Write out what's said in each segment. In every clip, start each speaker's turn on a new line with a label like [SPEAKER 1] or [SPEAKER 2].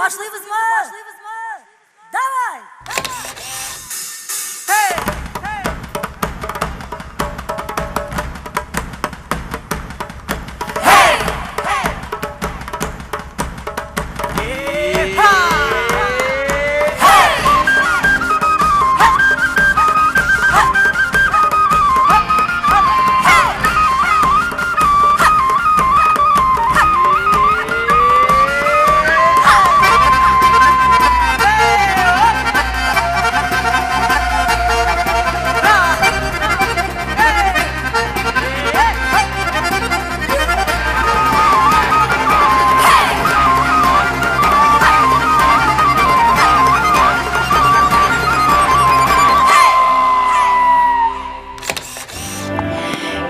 [SPEAKER 1] башлыйбызмы? Давай! Hey!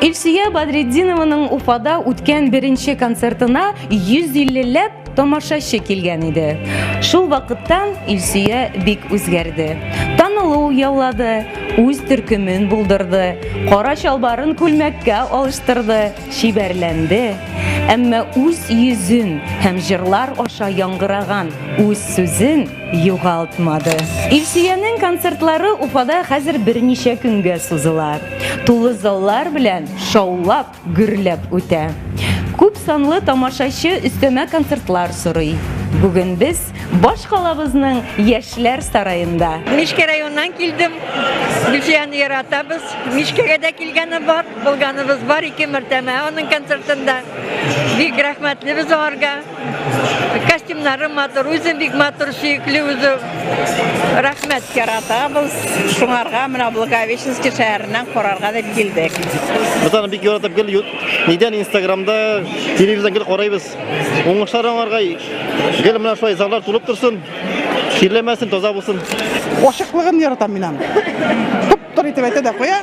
[SPEAKER 2] Илсия Бадретдинованың Уфада үткән беренче концертына 150ләп тамашачы килгән иде. Шул вакыттан Илсия бик үзгәрде. Танылу яулады, үз төркемен булдырды, кара чалбарын күлмәккә алыштырды, шибәрләнде. Әмма үз йөзен һәм җырлар аша яңгыраган үз сүзен югалтмады. Илсиянең концертлары Уфада хәзер берничә көнгә сузыла. Тулы заллар белән шаулап, гөрләп үтә. Күп санлы тамашачы өстәмә концертлар сорый. Бүген без баш калабызның Яшьләр сараенда.
[SPEAKER 3] Мишкә районнан килдем. Илсияны яратабыз. Мишкәгә дә килгәне бар, булганыбыз бар, 2 мәртәбә аның концертында. Бик рәхмәтлебез аларга. Костюмнары матур, үзем бик матур сөйкле үзе. Рәхмәт яратабыз. Шуңарга менә Благовещенский шәһәреннән карарга дип килдек.
[SPEAKER 4] Без аны бик яратып кел. Нидән Инстаграмда, телевизорда карыйбыз. Уңышларыңарга гел менә шулай заллар тулып торсын. Кирләмәсен, таза булсын.
[SPEAKER 5] Ашыклыгын яратам мин аны. Күп итеп әйтә дә куя.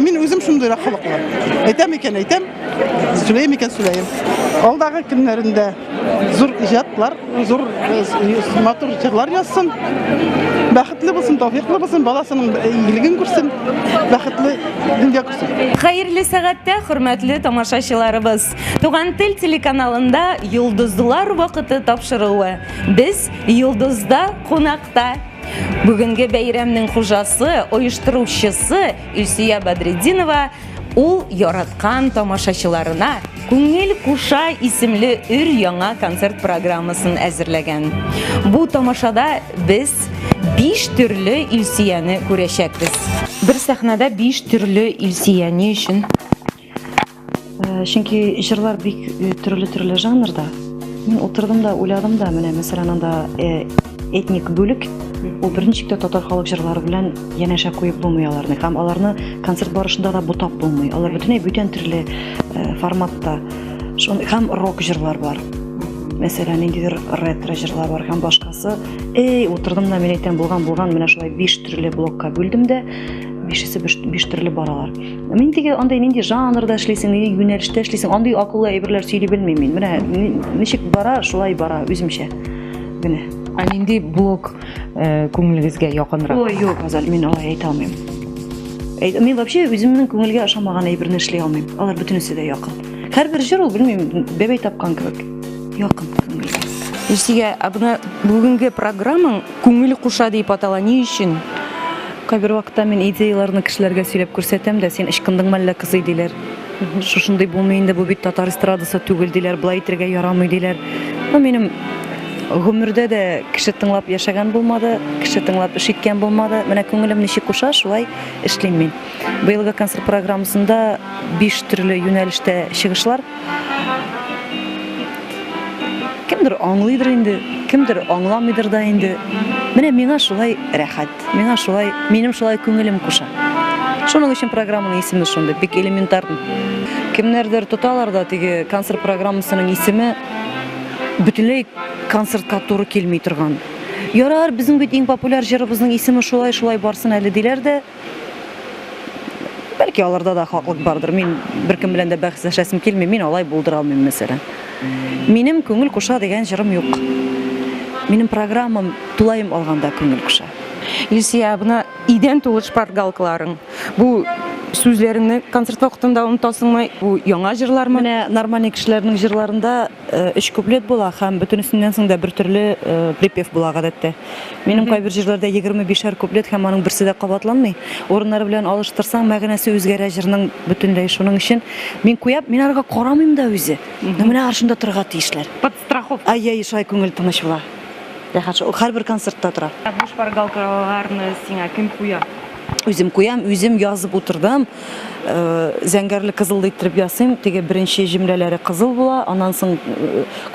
[SPEAKER 5] Мин үзем шундый халыклар. Әйтәм икән, сөйләйм икән, сөйләйм. Алдагы көннәрендә зур иҗатлар, зур матур җырлар язсын. Бәхетле булсын, тауфиклы булсын, баласының игелеген күрсен, бәхетле дөнья күрсен.
[SPEAKER 2] Хәерле сәгатьтә, хөрмәтле тамашачыларыбыз. Туган тел телеканалында Йолдызлар вакыты тапшырылуы. Без Йолдызда кунакта. Бүгенге бәйрәмнең хуҗасы, оештыручысы Илсия Бадретдинова ул яраткан тамашачыларына Күңел куша исемле өр-яңа концерт программасын әзерләгән. Бу тамашада без 5 төрле Илсияне күрәчәкбез. Бер сәхнәдә 5 төрле Илсияне өчен.
[SPEAKER 6] Чөнки җырлар бик төрле жанрда. Мин утырдым да, уйладым да, менә мәсәлән анда этник бүлек, ул берничә татар халык җырлары белән янәшә куеп булмый аларны. Һәм аларны концерт барышында да бутап булмый. Алар бүтән төрле форматта. Һәм рок җырлар бар. Мәсәлән, ниндидер ретро җырлар бар һәм башкасы. Утырдым да, мин әйтәм, булган менә шулай 5 төрле блокка бүлдем дә, 5 төрле баралар. Мин теге андай нинди жанрда эшлисең, нинди юнәлештә эшлисең, андай акыллы әйберләр сөйли белмим мин. Менә ничек бара, шулай бара үземчә. Менә.
[SPEAKER 2] А нинди блок күңелегезгә якынрак?
[SPEAKER 6] Ой, юк, Азал, мин алай әйтә алмыйм. Мин вообще үземнең күңелгә ошамаган әйберне эшли алмыйм. Алар бөтенесе дә якын. Һәрбер җыр ул, белмим, бәбәй тапкан кебек. Якын күңелгә.
[SPEAKER 2] Илсия, абына бүгенге программаң күңел куша дип атала ни өчен?
[SPEAKER 6] Кайбер вакытта мин идеяларны кешеләргә сөйләп күрсәтәм дә, син ычкындыңмы әллә кызый диләр. Шушындый булмый инде, бу бит татар эстрадасы түгел диләр, булай итәргә ярамый диләр. Минем гомердә дә кеше тыңлап яшәгән булмады, кеше тыңлап эш иткән булмады. Менә күңелем ничек куша, шулай эшлим мин. Быелгы концерт программасында 5 төрле юнәлештә чыгышлар. Кемдер аңлыйдыр инде, кемдер аңламыйдыр да инде. Менә миңа шулай рәхәт, минем шулай күңелем куша. Шуның өчен программаның исеме шундый, бик элементар. Кемнәрдер тоталар да теге концерт программасының исеме бөтенләй концертка туры килми торган. Ярар, безнең бит иң популяр җырыбызның исеме шулай барсын әле диләр дә. Бәлки аларда да хаклык бардыр. Мин беркем белән дә бәхәсләшәсем килми, мин алай булдыра алмыйм мәсәлән. Минем күңел куша дигән җырым юк. Минем программам тулайым алганда күңел куша.
[SPEAKER 2] Илсия, бuna идән тулы шпаргалкаларың. Бу сүзләреңне концерт вакытында онытасыңмы? Бу яңа җырлармы?
[SPEAKER 6] Менә нормальный кешеләрнең җырларында 3 куплет була һәм бөтенесеннән соң да бер төрле припев була гадәттә. Минем кайбер җырларда 25 куплет һәм аның берсе дә кабатланмый. Урыннары белән алыштырсаң, мәгънәсе үзгәрә җырның бөтенләй. Шуның өчен мин куяп, мин арга карамыйм да үзе. Менә аршында торырга тиешләр.
[SPEAKER 2] Подстраховка.
[SPEAKER 6] Ай-яй, шулай күңел тыныч була. Ул һәрбер концертта тора.
[SPEAKER 2] Бу шпаргалкаларны сиңа кем куя?
[SPEAKER 6] Үзем куям, үзем язып утырдым. Зәңгәрле кызыл итеп ясыйм. Теге беренче җөмләләре кызыл була, аннан соң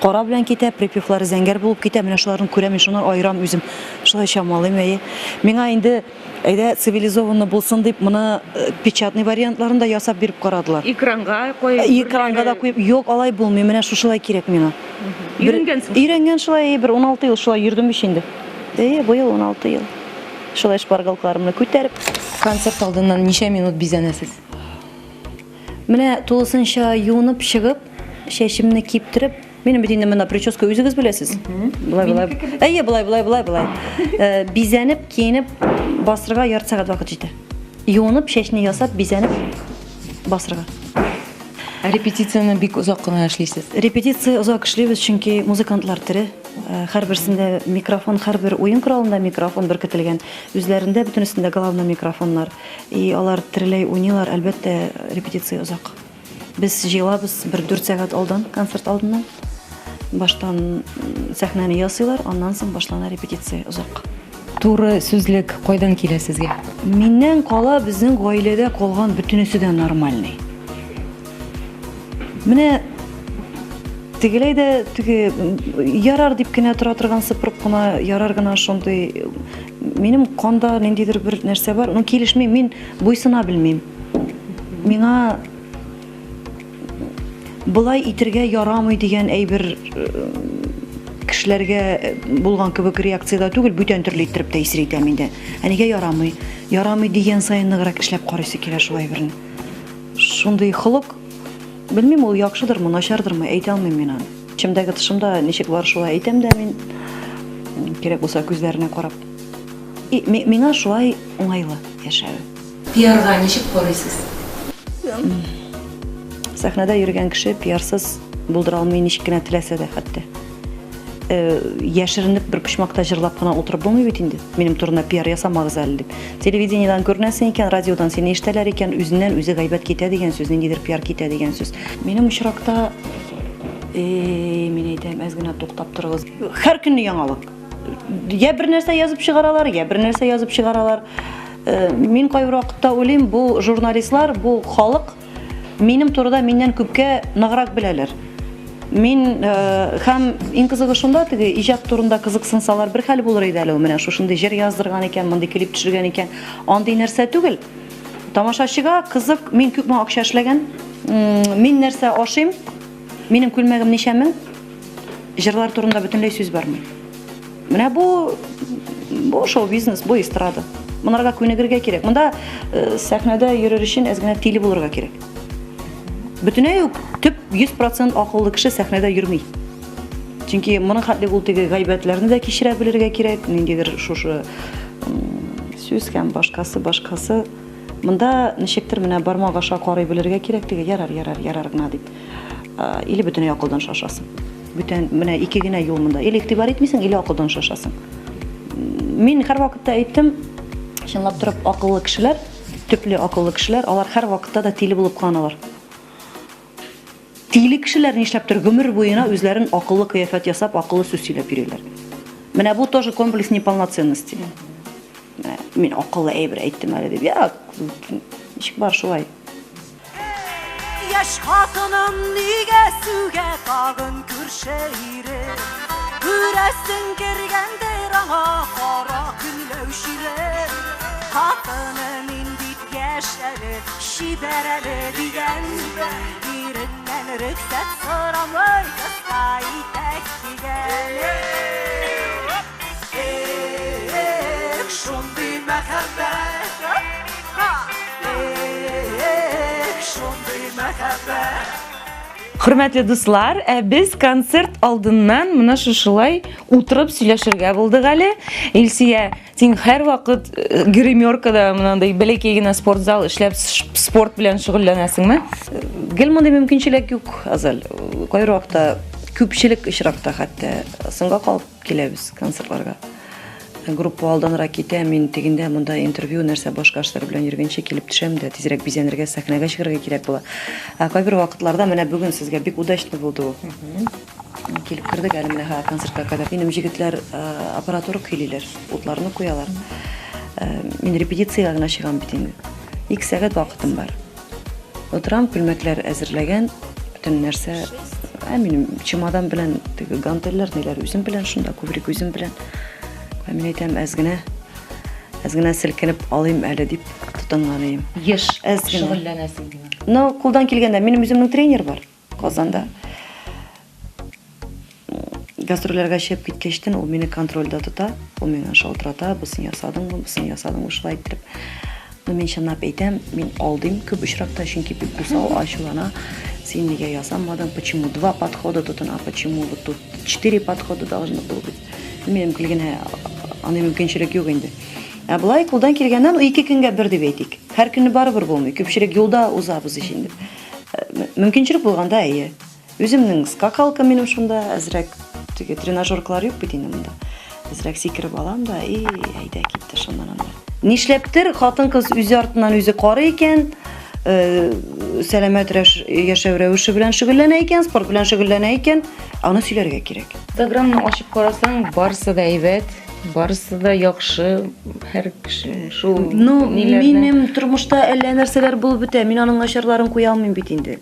[SPEAKER 6] кара белән китә, припевлары зәңгәр булып китә. Менә шуларны күрәм, шуннан айырам үзем. Шулай чамалыйм әйе. Миңа инде әйдә цивилизованный булсын дип, моны печатный вариантларында ясап биреп карадылар.
[SPEAKER 2] Экранга коеп.
[SPEAKER 6] Экранга да куеп, юк, алай булмый. Менә шушылай кирәк миңа.
[SPEAKER 2] Өйрәнгәнсең.
[SPEAKER 6] Өйрәнгән шулай, бер 16 ел шулай йөрдем бит инде. Бу ел 16 ел. Шулай шпаргалкаларымны күтәреп.
[SPEAKER 2] Концерт алдыннан ничә минут бизәнәсез?
[SPEAKER 6] Менә тулысынча юынып чыгып, шәшемне киптереп, минем бит инде менә прическа үзегез беләсез. Булай. Әйе, булай. Бизәнеп, киенеп, басырга ярты сәгать вакыт җитә. Юынып, шәшне ясап, бизәнеп, басырга.
[SPEAKER 2] Репетицияны бик озак кына эшлисез.
[SPEAKER 6] Репетиция озак эшлибез, чөнки музыкантлар тере. Һәрберсендә микрофон, һәрбер уен коралында микрофон беркетелгән. Үзләрендә бөтенесендә головной микрофоннар. И алар тереләй уйныйлар, әлбәттә репетиция озак. Без җыелабыз бер 4 сәгать алдан, концерт алдыннан. Баштан сәхнәне ясыйлар, аннан соң башлана репетиция озак.
[SPEAKER 2] Туры сүзлек кайдан килә сезгә?
[SPEAKER 6] Миннән кала безнең гаиләдә калган бөтенесе дә нормальный. Менә тегеләй дә теге ярар дип кенә тора торган сыпырып кына ярар гына шундый минем канда ниндидер бер нәрсә бар, аны килешми, мин буйсына белмим. Миңа булай итергә ярамый дигән әйбер кешеләргә булган кебек реакциядә түгел, бүтән төрле иттереп тәэсир итә миндә. Нигә ярамый? Ярамый дигән саен ныграк эшләп карыйсы килә шулай берне. Шундый холык белмим, ул яхшыдырмы, начардырмы, әйтә алмыйм мин аны. Чимдәге тышымда ничек бар шулай әйтәм дә мин кирәк булса күзләренә карап. Миңа шулай уңайлы яшәү.
[SPEAKER 2] Пиарга ничек карыйсыз?
[SPEAKER 6] Сәхнәдә йөргән кеше пиарсыз булдыра алмый ничек кенә теләсә дә хәтта. Яшеренеп бер почмакта җырлап кына утырып булмый бит инде. Минем турында пиар ясамагыз әле дип. Телевидениедан күрнәсең икән, радиодан сине ишетәләр икән, үзеннән үзе гайбәт китә дигән сүз, ниндидер пиар китә дигән сүз. Минем очракта мин әйтәм, әз генә туктап торыгыз. Һәр көнне яңалык. Я бер нәрсә язып чыгаралар, я бер нәрсә язып чыгаралар. Мин кайбер вакытта уйлыйм, бу журналистлар, бу халык минем турыда миннән күпкә ныграк беләләр. Мин һәм иң кызыгы шунда, теге иҗат турында кызыксынсалар, бер хәл булыр иде әле ул менә шушындай җыр яздырган икән, мондый клип төшергән икән. Андый нәрсә түгел. Тамашачыга кызык, мин күпме акча эшләгән, мин нәрсә ашыйм, минем күлмәгем ничә мең, җырлар турында бөтенләй сүз бармый. Менә бу шоу-бизнес, бу эстрада. Монарга күнегергә кирәк. Монда сәхнәдә йөрер өчен әз генә тиле булырга кирәк. Бөтенләй үк төп 100% акыллы кеше сәхнәдә йөрми. Чөнки моның хәтле ул теге гайбәтләрне дә кичерә белергә кирәк, ниндидер шушы сүз һәм башкасы. Монда ничектер менә бармак аша карый белергә кирәк, теге ярар гына дип. Или бөтенләй акылдан шашасың. Бүтән менә ике генә юл монда. Или игътибар итмисең, или акылдан шашасың. Мин һәр вакытта әйттем, чынлап торып акыллы кешеләр, төпле акыллы кешеләр, алар һәр вакытта да тиле булып калалар. Тиле кешеләр нишләптер гомер буена үзләрен акыллы кыяфәт ясап, акыллы сүз сөйләп йөриләр. Менә бу тоже комплекс неполноценности. Мин акыллы әйбер әйттем әле дип. Я, ничек бар шулай.
[SPEAKER 1] Яш хатыным нигә сүгә тагын күршәйре. Күрәсең кергәндер аңа кара күлләү шире. Хатыны мин бит яшәре, шибәрәле дигән. Иреннән рөхсәт сорамый, кыска итәк кигән. Шундый мәхәббәт, шундый мәхәббәт.
[SPEAKER 2] Hürmetli дуслар, biz концерт алдыннан менә шушылай утырып сөйләшергә булдык әле. Илсия, син һәр вакыт гримеркада мондай бәләкәй генә спортзал эшләп спорт белән шөгыльләнәсеңме?
[SPEAKER 6] Гел мондай мөмкинчелек юк, Азал. Кайбер вакытта күпчелек очракта хәтта сынга калып киләбез концертларга. Группа алданрак китә, мин тегендә монда интервью нәрсә башка эшләр белән йөргәнче килеп төшәм дә, тизрәк бизәнергә, сәхнәгә чыгарга кирәк була. Кайбер вакытларда менә бүген сезгә бик удачный булды ул. Килеп кердек әле менә концертка кадәр. Минем җегетләр аппаратура көйлиләр, утларны куялар. Мин репетициягә генә чыгам бит инде. 2 сәгать вакытым бар. Утырам, күлмәкләр әзерләгән, бөтен нәрсә, минем чемодан белән, теге гантельләр, ниләр үзем белән шунда, коврик үзем белән. Мин әйтәм, әз генә селкенеп алыйм әле дип тотынганым.
[SPEAKER 2] Еш
[SPEAKER 6] Әз генә.
[SPEAKER 2] шөгыльләнәсең генә.
[SPEAKER 6] Но кулдан килгәндә минем үземнең тренер бар Казанда. Гастрольләргә чыгып киткәчтен ул мине контрольдә тота, ул миңа шалтырата, бусын ясадыңмы, шулай итеп. Но мин чынлап әйтәм, мин алдым күп очракта, чөнки бик усал ачулана. Син нигә ясамадың, почему 2 подхода тотына, почему вот тут 4 подхода должно было быть. Минем килгәнә аны мөмкинчелек юк инде. Булай кулдан килгәннән 2 көнгә бер дип әйтик. Һәр көнне барыбер булмый. Күпчелек юлда узабыз инде. Мөмкинчелек булганда әйе. Үземнең скакалка минем шунда, әзрәк теге тренажерклар юк бит инде монда. Әзрәк сикереп алам да, әйдә китте шуннан анда. Нишләптер хатын-кыз үзе артыннан үзе карый икән, сәламәт яшәү рәвеше белән шөгыльләнә икән, спорт белән шөгыльләнә икән, аны сөйләргә кирәк.
[SPEAKER 2] Инстаграмны ачып карасаң, барысы да әйбәт, барысы да яхшы, һәр кеше шул
[SPEAKER 6] Минем тормышта әллә нәрсәләр булып бетә, мин аның начарларын куя алмыйм бит инде.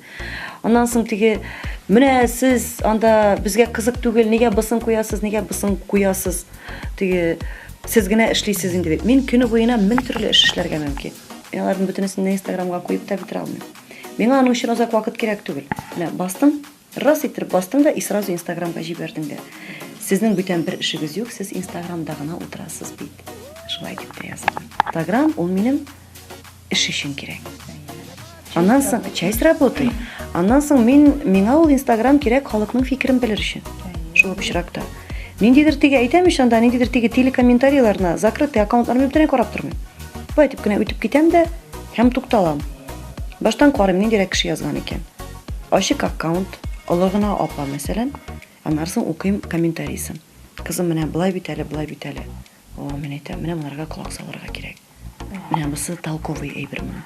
[SPEAKER 6] Аннан соң теге, менә сез анда безгә кызык түгел, нигә бысын куясыз, теге сез генә эшлисез инде дип. Мин көне буена 1000 төрле эш эшләргә мөмкин. Мин аларның бөтенесен Инстаграмга куеп та бетерә алмыйм. Миңа аның өчен озак вакыт кирәк түгел. Менә бастың, раз иттереп бастың да, и сразу Инстаграмга җибәрдең дә. Сезнең бүтән бер эшегез юк, сез Инстаграмда гына утырасыз бит. Шулай дип тә язам. Инстаграм ул минем эш өчен кирәк. Аннан соң часть работы. Аннан соң миңа ул Инстаграм кирәк халыкның фикерен белер өчен. Шул очракта. Ниндидер теге әйтәм ич анда, ниндидер теге телекомментарийларына закрытый аккаунтларны бөтенләй карап тормыйм. Бу әйтеп кенә үтеп китәм дә, һәм тукталам. Баштан карыйм, ниндирәк кеше язган икән. Ачык аккаунт, олыгына апа мәсәлән, аннан соң укыйм комментарийсын. Кызым менә булай бит әле, булай бит әле. Мен әйтәм, менә монарга колак салырга кирәк. Менә бусы толковый әйбер моны.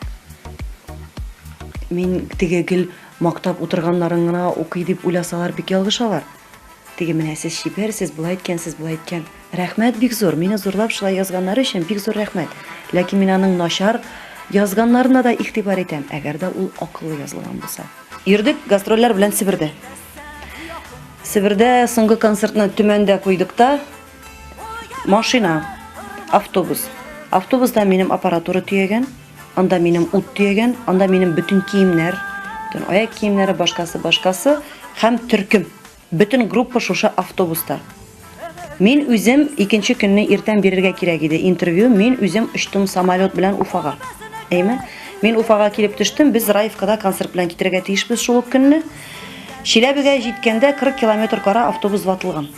[SPEAKER 6] Мин теге гел мактап утырганнарын гына укый дип уйласалар бик ялгышалар. Теге менә сез шибәр, сез булай әйткән. Рәхмәт бик зур. Мине зурлап шулай язганнары өчен бик зур рәхмәт. Ләкин мин аның начар язганнарына да игътибар итәм, әгәр дә ул акыллы язылган булса. Йөрдек гастрольләр белән Себердә. Себердә соңгы концертны Төмәндә куйдык та, машина, автобус. Автобуста минем аппаратура төягән, анда минем ут төягән, анда минем бүтән киемнәр, бүтән аяк киемнәре башкасы һәм төркем. Бүтән группа шушы автобуста. Мин үзем икенче көнне иртән бирергә кирәк иде интервью, мин үзем очтым самолет белән Уфага. Әйме? Мин Уфага килеп төштем, без Раевкада концерт белән китәргә тиешбез шул көнне. Чиләбегә җиткәндә 40 километр кара автобус ватылган.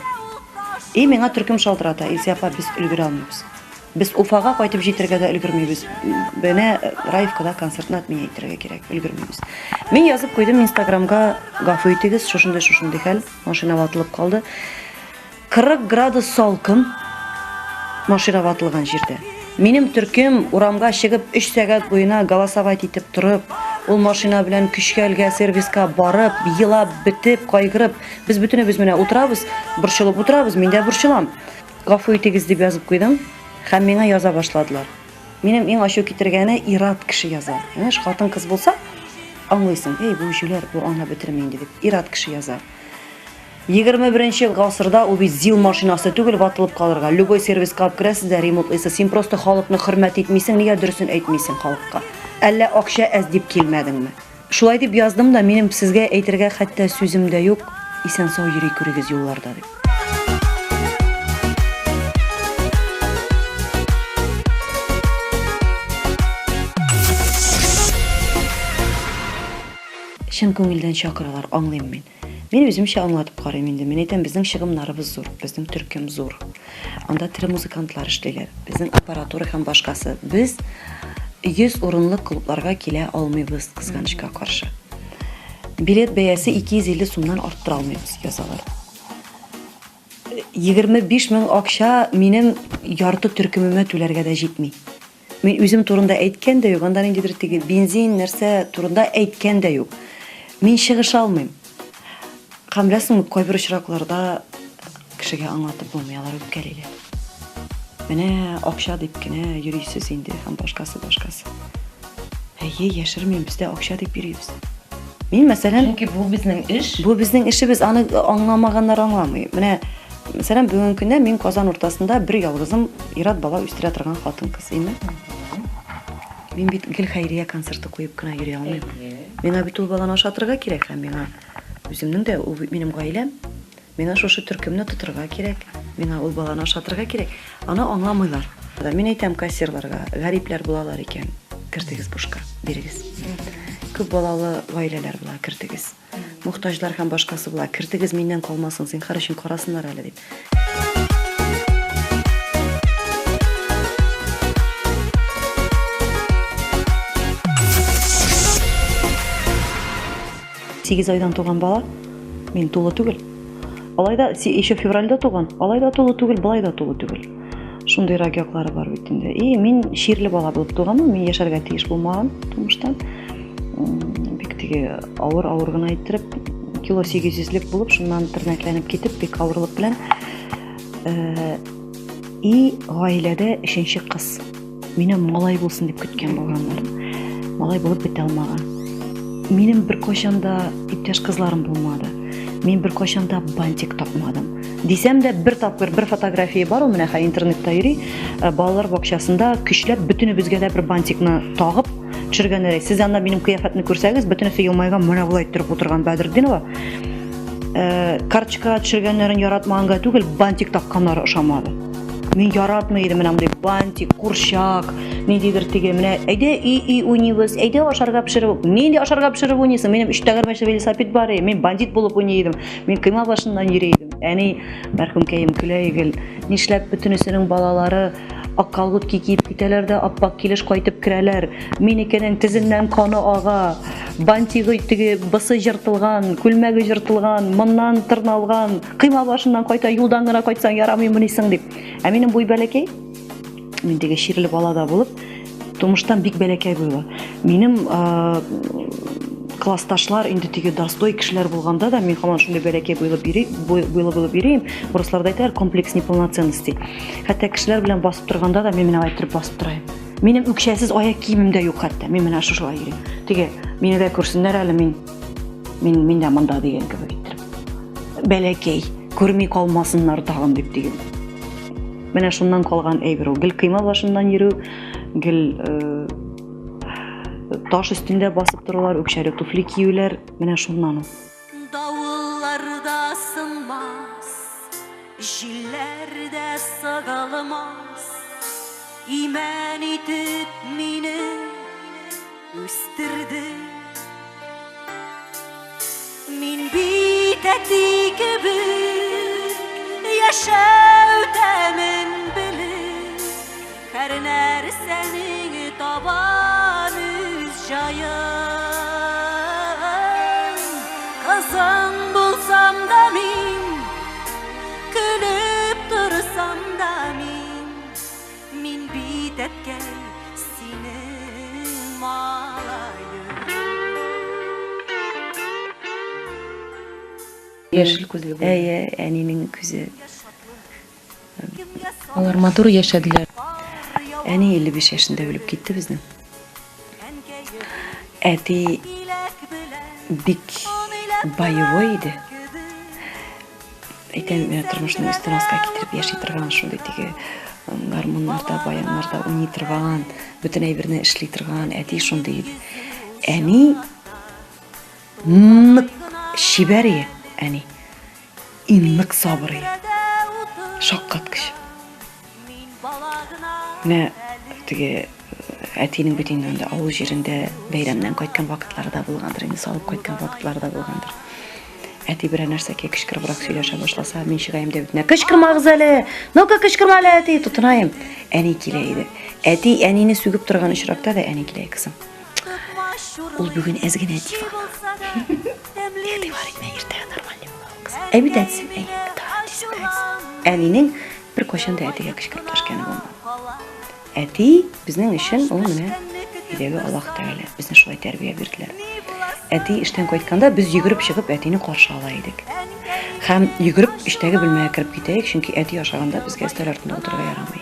[SPEAKER 6] Миңа төркем шалтырата, Илсия апа, без өлгерә алмыйбыз. Без Уфага кайтып җитәргә дә өлгермәйбез. Менә Раевкада концертны атмый әйтергә кирәк, өлгермәйбез. Мин язып куйдым Инстаграмга, гафу итегез, шушындай хәл, машина ватылып калды. 40 градус салкын машина ватылган җирдә. Минем төркем урамга чыгып 3 сәгать буена голосовать итеп торып, ул машина белән көчкәлгә сервиска барып, елап, битеп, кайгырып, без бүтенебез менә утырабыз, борчылып утырабыз, мин дә борчылам. Гафу итегез дип язып куйдым, һәм миңа яза башладылар. Минем иң ачу китергәне ират кеше яза. Яңа хатын-кыз булса, аңлыйсың, бу җүләр, бу аңа бетермәй инде дип, ират кеше яза. 21 гасырда ул бит ЗИЛ машинасы түгел ватылып калырга. Любой сервиска алып керәсез дә ремонтлыйсыз. Син просто халыкны хөрмәт итмисең, нигә дөресен әйтмисең халыкка? Әллә акча әз дип килмәдеңме? Шулай дип яздым да, минем сезгә әйтергә хәтта сүзем дә юк. Исән-сау йөри күрегез юлларда дип. чын көңілден шақыралар, аңлайм мен. Мен өзімше аңлатып қарайм инде. Мен әйтәм, безнең чыгымнарыбыз зур, безнең төркем зур. Анда тірі музыкантлар эшлиләр, безнең аппаратура һәм башкасы. Без 100 урынлы клубларга килә алмыйбыз, кызганычка каршы. Билет бәясе 250 сумнан арттыра алмыйбыз, язалар. 25 мең акча минем ярты төркемемә түләргә дә җитми. Мен үзем турында әйткән дә юк, анда ниндидер теге бензин нәрсә турында әйткән дә юк. Мин чыгыш алмыйм. Камласың, кайбер очракларда кешегә аңлатып булмыйлар, үпкәлиләр. Менә акча дип кенә йөрисез инде, һәм башкасы. Әйе, яшермим, бездә акча дип йөрибез. Мин мәсәлән,
[SPEAKER 2] Чөнки бу безнең эш.
[SPEAKER 6] бу безнең эшебез, аны аңламаганнар аңламый. Менә мәсәлән, бүгенге көндә мин Казан уртасында бер ялгызым ират бала үстерә торган хатын кыз, име? Мин бит гел хәйрия концерты куеп кына йөри алмыйм. Миңа бит ул баланы ашатырга кирәк, һәм миңа үземнең дә, ул минем гаиләм. Миңа шушы төркемне тотырга кирәк. Миңа ул баланы ашатырга кирәк. Аны аңламыйлар. Мин әйтәм кассирларга, гарипләр булалар икән, кертегез бушка, бирегез. Күп балалы гаиләләр була, кертегез. Мохтаҗлар һәм башкасы була, кертегез, миннән калмасын, зинһар өчен карасыннар әле дип. Сигез айдан туган бала, мин тулы түгел. Алайда еще февральда туган, алайда тулы түгел, балайда тулы түгел. Шундыйрак яклары бар бит инде. Мин ширле бала булып туганмын, мин яшәргә тиеш булмаган тумыштан. Бик теге авыр гына иттереп, кило 800лек булып, шуннан тернәкләнеп китеп, бик авырлык белән. Гаиләдә 3нче кыз. Мине малай булсын дип көткән булганнар. Малай булып бетә алмаган. Минем бер качанда иптәш кызларым булмады. Мин бер качанда бантик тапмадым. Дисәм дә бер тапкыр бер фотография бар, ул менә интернетта йөри, балалар бакчасында көчләп бөтенебезгә дә бер бантикны тагып төшергәннәр. Сез анда минем кыяфәтне күрсәгез, бөтенесе елмайган, менә булай торып утырган Бәдретдинова. Карточка төшергәннәрен яратмаганга түгел, бантик такканнары ошамады. Мин яратмый идем, менә мондай бантик, курчак, ниндидер теге менә әйдә уйныйбыз, әйдә ашарга пешереп. Нинди ашарга пешереп уйныйсың? Минем 3 тәгәрмәчле велосипед бар, мин бандит булып уйный идем. Мин кыйма башыннан йөри идем. Әни мәрхүмкәем көләйгел, нишләп бөтенесенең балалары аккалгут киеп китәләр дә аппак килеш кайтып керәләр. Минекенең тезеннән каны ага, бантигы теге бысы җыртылган, күлмәге җыртылган, моннан тырналган, кыйма башыннан кайта юлдан гына кайтсаң ярамыймы нисең дип. Ә минем буй бәләкәй, мин теге ширле балада булып, тумыштан бик бәләкәй буйлы. Минем классташлар инде теге дастой кешеләр булганда да мин һаман шундый бәләкәй булып йөрим. Урысларда әйтәләр комплекс неполноценности. Хәтта кешеләр белән басып торганда да мин менә әйтеп басып торам. Минем үкчәсез аяк киемем дә юк хәтта. Мин менә шушылай йөрим. Теге мине дә күрсеннәр әле, мин дә монда дигән кебек иттереп. Бәләкәй, күрми калмасыннар тагын дип дигән. Менә шуннан калган әйбер ул. Гел кыйма башыннан йөрү, гел таш өстендә басып торулар, үкчәле туфли киюләр, менә шуннан.
[SPEAKER 1] Davullarda sınmaz, jillerde sağalmaz. İmen itip mini üstürdü. Min biteti gibi yaşavdemin bilir. Her nerseni taban üzcayın. Kazan bulsam da min, gülüp dursam da min bitetke senin malayın.
[SPEAKER 2] Яшел күзле булды.
[SPEAKER 6] Әнинең күзе.
[SPEAKER 2] Алар матур яшәделәр.
[SPEAKER 6] Әни 55 яшендә үлеп китте безнең. Әти бик боевой иде. Әйтәм, менә тормышның өстен аска китереп яши торган, шундый теге гармоннарда, баяннарда уйный торган, бөтен әйберне эшли торган, әти шундый иде. Әни нык шибәр иде, әни. Нык сабыр иде. Шаккаткыч. Менә теге әтинең бит инде авыл җирендә бәйрәмнән кайткан вакытлары да булгандыр, инде салып кайткан вакытлары да булгандыр. Әти берәр нәрсәгә кычкырыбрак сөйләшә башласа, мин чыгаем дә битенә кычкырмагыз әле, ну-ка кычкырма әле әти, тотынаем. Әни килә иде. Әти әнине сүгеп торган очракта да әни килә кызым. Ул бүген әз генә дива. Әти бар иде, иртәгә нормаль булыр. Әбит әйтсен, әнинең бер кайчан да әтигә кычкырып ташканы булмады. Әти безнең өчен ул менә идәге Аллаһ Тәгалә безне шулай тәрбия бирделәр. Әти эштән кайтканда без йөгереп чыгып әтине каршы ала идек. Һәм йөгереп эштәге бүлмәгә кереп китәек, чөнки әти ашаганда безгә өстәл артында утырырга ярамый.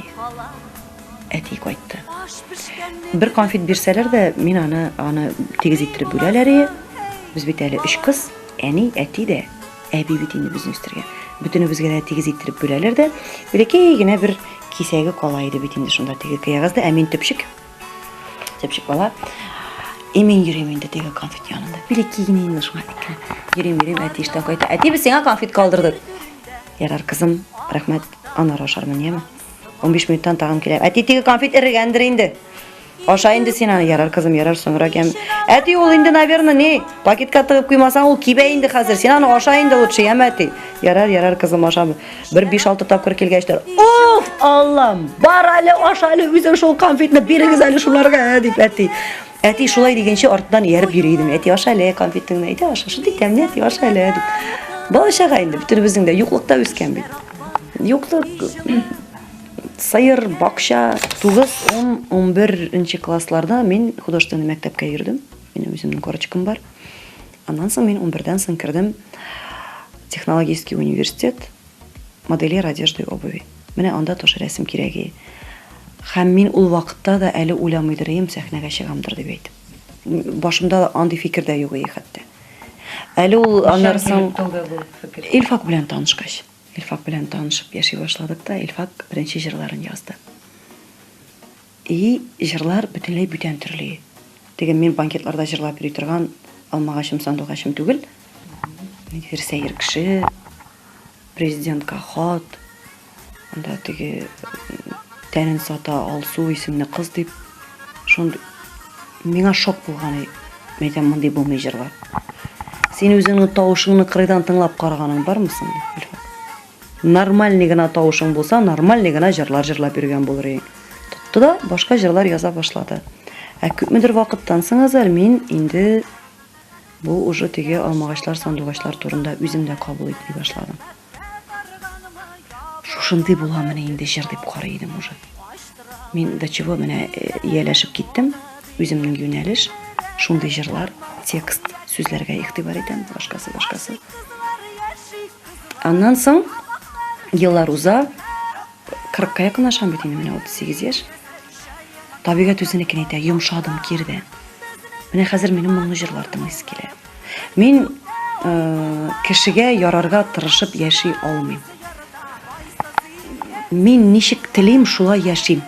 [SPEAKER 6] Әти кайтты. Бер конфет бирсәләр дә, мин аны тигез иттереп бүләләр. Без бит әле 3 кыз, әни, әти дә, әби бит инде безне үстергән. Бөтенебезгә дә тигез иттереп бүләләр дә, бәләкәй генә бер кисәге кала иде бит инде шунда теге кыягызда, ә мин төпчек бала. Мин йөрим инде теге конфет янында. Бәләкәй генә инде шуңа икән. Йөрим, әти эштән кайта. Әти, без сиңа конфет калдырдык. Ярар, кызым, рәхмәт, анар ашармын, яме. 15 минуттан тагын килә. Әти теге конфет эрегәндер инде. Аша инде син аны, ярар, кызым, ярар, соңра кем. Әти, ул инде, наверное, не, пакетка тыгып куймасаң, ул кибә инде хәзер. Син аны аша инде лучше, яме, әти. Ярар, кызым, аша. Бер 5-6 тапкыр килгәчләр. Уф, Аллам, бар әле, аша әле, үзең шул конфетны бирегез әле шуларга, дип әти. Әти шулай дигәнче артыннан ярып йөри идем. Әти, аша әле конфетыңны, әти, аша, шундый тәмле, әти, аша әле, дип. Балачага инде, бөтенебезнең дә юклыкта үскән бит. Юклык Сайыр, бакча, 9-10-11 классларда мин художественный мәктәпкә йөрдем. Минем үземнең корочкам бар. Аннан соң мин 11-дән соң кирдем технологический университет, модельер одежды и обуви. Менә анда тоже рәсем кирәге. Һәм мин ул вакытта да әле уйламыйдыр идем, сәхнәгә чыгамдыр дип әйтеп. Башымда андый фикер дә юк иде хәтта. Әле ул аннан соң Илфак белән танышкач. Илфак белән танышып яши башладык та, Илфак беренче җырларын язды. И җырлар бөтенләй бүтән төрле. Теге мин банкетларда җырлап йөри торган алмагачым, сандугачым түгел. Нидер сәер кеше, президентка хат, анда теге тәнен сата Алсу исемле кыз дип, шундый миңа шок булган. Мәйтәм, мондый булмый җырлар. Син үзеңнең тавышыңны кырыйдан тыңлап караганың бармы соң? Нормальный гына тавышың булса, нормальный гына җырлар җырлап йөргән булыр идең. Тотты да башка җырлар яза башлады. Ә күпмедер вакыттан соң азар мин инде бу уже теге алмагачлар, сандугачлар турында үзем дә кабул итми башладым. Шушындый буламын инде җыр дип карый идем уже. Мин до чего менә ияләшеп киттем, үземнең юнәлеш, шундый җырлар, текст, сүзләргә игътибар итәм, башкасы. Аннан соң еллар уза, 40-ка якынлашам бит инде, менә 38 яшь. Табигать үзенекен әйтә, йомшадым кирдән. Менә хәзер минем моңлы җырлар тыңлыйсы килә. Мин кешегә ярарга тырышып яши алмыйм. Мин ничек телим, шулай яшим.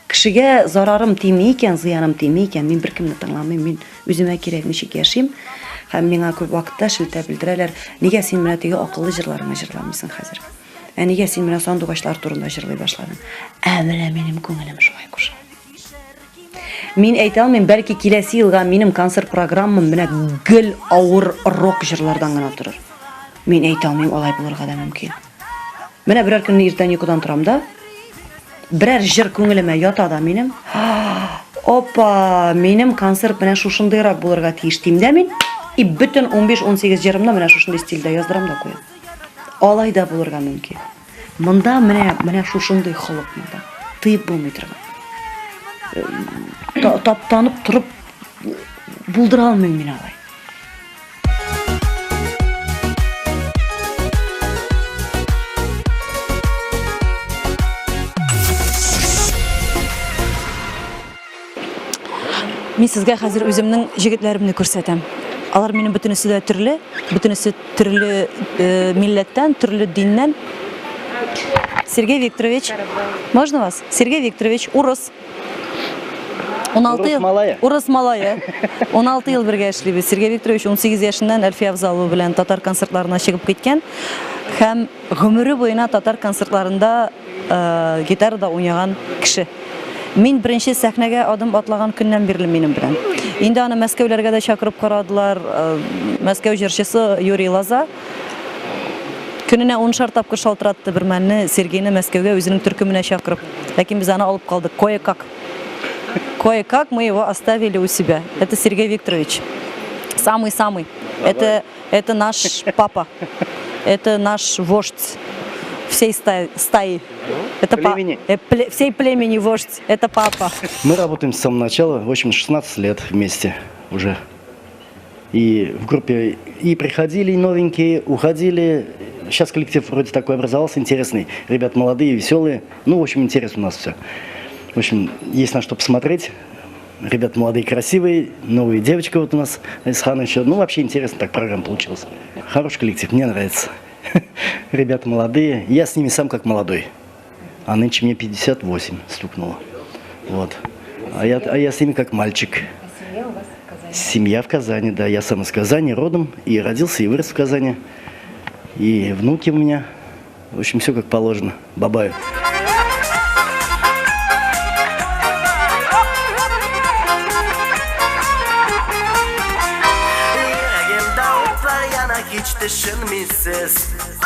[SPEAKER 6] Кешегә зарарым тими икән, зыяным тими икән, мин беркемне тыңламыйм, мин үземә кирәк ничек яшим. Һәм миңа күп вакытта шелтә белдерәләр, нигә син менә теге акыллы җырларыңны җырламыйсың хәзер? Ә нигә син менә сандугачлар турында җырлый башладың? Ә менә минем күңелем шулай куша. Мин әйтә алмыйм, бәлки киләсе елга минем концерт программам менә гел авыр рок җырлардан гына торыр. Мин әйтә алмыйм, алай булырга да мөмкин. Менә берәр көнне иртән йокыдан торам да, берәр җыр күңелемә ята да минем. Опа, минем концерт менә шушындыйрак булырга тиеш дим дә мин. И бөтен 15-18 җырымны менә шушындый стильдә яздырам да куям. Алай да булырга мөмкин. Монда менә шушындый халык монда. Тыйып булмый торган. Таптанып турып булдыра алмыйм мин алай.
[SPEAKER 7] Мин сезгә хәзер үземнең җегетләремне күрсәтәм. Алар минем бөтенесе дә төрле милләттән, төрле диннән. Сергей Викторович, можно вас? Сергей Викторович, урыс. 16 ел. Урыс малае. 16 ел бергә эшлибез. Сергей Викторович 18 яшеннән Әлфия Авзалова белән татар концертларына чыгып киткән һәм гомере буена татар концертларында гитарада уйнаган кеше. Мин беренче сәхнәгә адым атлаган көннән бирле минем белән. Инде аны Мәскәүләргә дә чакырып карадылар. Мәскәү җырчысы Юрий Лоза көненә 10 тапкыр шалтыратты бер мәнне Сергейне Мәскәүгә үзенең төркеменә чакырып. Ләкин без аны алып калдык. Кое-как мы его оставили у себя. Это Сергей Викторович. Самый-самый. Это наш папа. Это наш вождь всей стаи. Это всей племени вождь. Это папа.
[SPEAKER 8] Мы работаем с самого начала, в общем, 16 лет вместе уже. И в группе и приходили новенькие, уходили. Сейчас коллектив вроде такой образовался, интересный. Ребят молодые, веселые. Ну, в общем, интересно у нас все. В общем, есть на что посмотреть. Ребят молодые, красивые, новые девочки вот у нас, Айсхан еще. Ну, вообще интересно так программа получилась. Хороший коллектив, мне нравится. Ребята молодые, я с ними сам как молодой. А нынче мне 58 стукнуло. Вот. А я с ними как мальчик.
[SPEAKER 2] Семья у вас в Казани?
[SPEAKER 8] Семья в Казани, да. Я сам из Казани родом, и родился, и вырос в Казани. И внуки у меня. В общем, все как положено. Бабаю.
[SPEAKER 9] Hiç düşünmüşsüz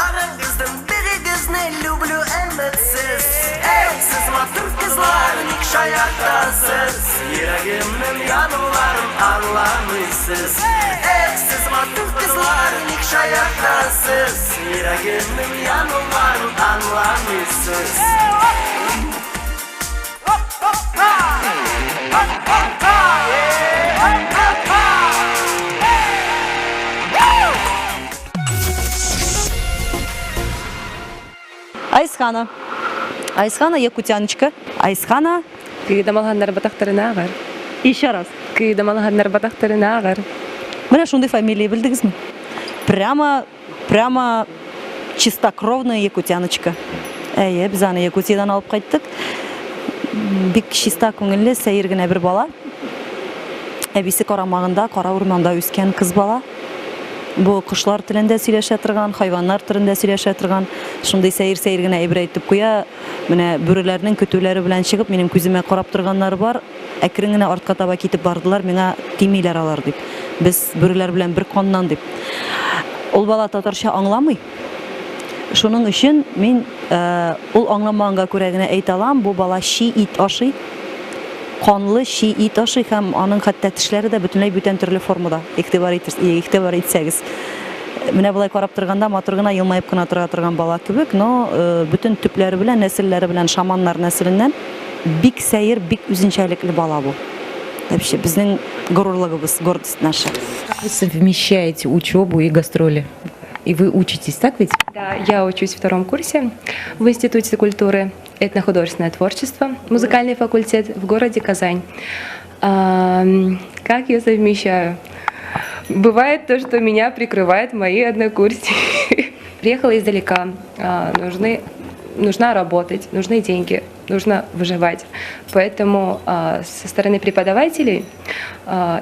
[SPEAKER 9] Aranızdan birinizni люблю ümitsiz Ey siz matır kızlar nik ayaktasız Yüreğimin yanılarım anlamışsız Ey siz matır kızlar nik ayaktasız Yüreğimin yanılarım anlamışsız
[SPEAKER 7] Айсхана якутяночка. Айсхана.
[SPEAKER 10] Кыйдамалганнар батактарынагар.
[SPEAKER 7] Еще раз.
[SPEAKER 10] Кыйдамалганнар батактарынагар.
[SPEAKER 7] Менә шундый фамилия белдегезме? Прямо чистокровная якутяночка. Әйе, без аны Якутиядан алып кайттык. Бик чиста күңелле, сәер генә бер бала. Әбисе карамагында, кара урманда үскән кыз бала. Бу кошлар телендә сөйләшә торган, хайваннар телендә сөйләшә торган, шундый сәер генә әйбер әйтеп куя. Менә бүреләрнең көтүләре белән чыгып, минем күземә карап торганнар бар. Әкрен генә артка таба китеп бардылар, миңа тимиләр алар дип. Без бүреләр белән бер каннан дип. Ул бала татарча аңламый. Шуның өчен мин ул аңламаганга күрә генә әйтә алам, бу бала ши ит ашый. Канлы ши ит ашый һәм аның хәтта тешләре дә бөтенләй бүтән төрле формада. Игътибар итсәгез. Менә булай карап торганда матур гына елмаеп кына тора торган бала кебек, но бүтән төпләре белән, нәселләре белән шаманнар нәселеннән бик сәер, бик үзенчәлекле бала бу. Вообще безнең горурлыгыбыз, гордость наша.
[SPEAKER 2] Вы совмещаете учебу и гастроли. И вы учитесь, так ведь?
[SPEAKER 10] Да, я учусь в 2 курсе в Институте культуры этнохудожественное творчество, музыкальный факультет в городе Казань. Как я совмещаю? Бывает то, что меня прикрывают мои однокурсники. Приехала издалека, нужно работать, нужны деньги, нужно выживать. Поэтому со стороны преподавателей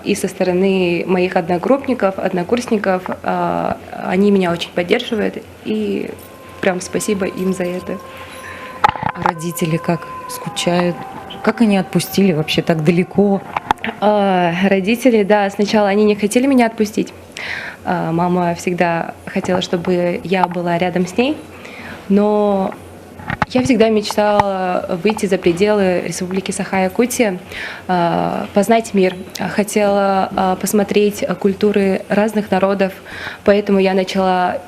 [SPEAKER 10] и со стороны моих однокурсников, они меня очень поддерживают, и прям спасибо им за это.
[SPEAKER 2] Родители как скучают? Как они отпустили вообще так далеко?
[SPEAKER 10] Родители, да, сначала они не хотели меня отпустить. Мама всегда хотела, чтобы я была рядом с ней, но я всегда мечтала выйти за пределы Республики Саха-Якутия, познать мир. Хотела посмотреть культуры разных народов, поэтому я начала,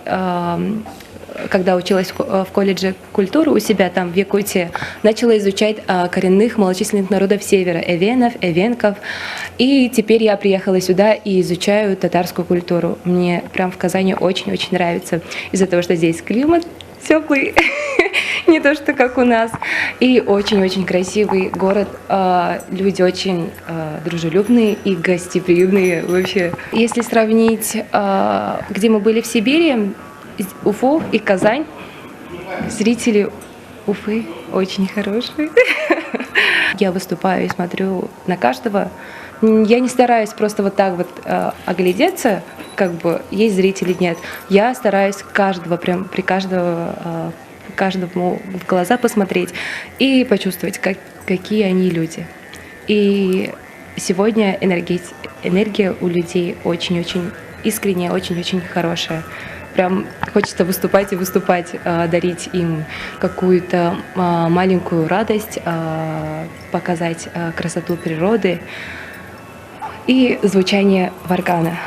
[SPEAKER 10] когда училась в колледже культуры у себя там в Якутии, начала изучать коренных малочисленных народов Севера, эвенов, эвенков. И теперь я приехала сюда и изучаю татарскую культуру. Мне прям в Казани очень-очень нравится из-за того, что здесь климат теплый, не то что как у нас. И очень-очень красивый город, люди очень дружелюбные и гостеприимные вообще. Если сравнить, где мы были в Сибири, Уфу и Казань, зрители Уфы очень хорошие. Я выступаю и смотрю на каждого. Я не стараюсь просто вот так вот оглядеться, как бы есть зрители, нет. Я стараюсь каждого, прям при каждому в глаза посмотреть и почувствовать, какие они люди. И сегодня энергия у людей очень-очень искренняя, очень-очень хорошая. Прям хочется выступать и выступать, дарить им какую-то маленькую радость, показать красоту природы и звучание варгана.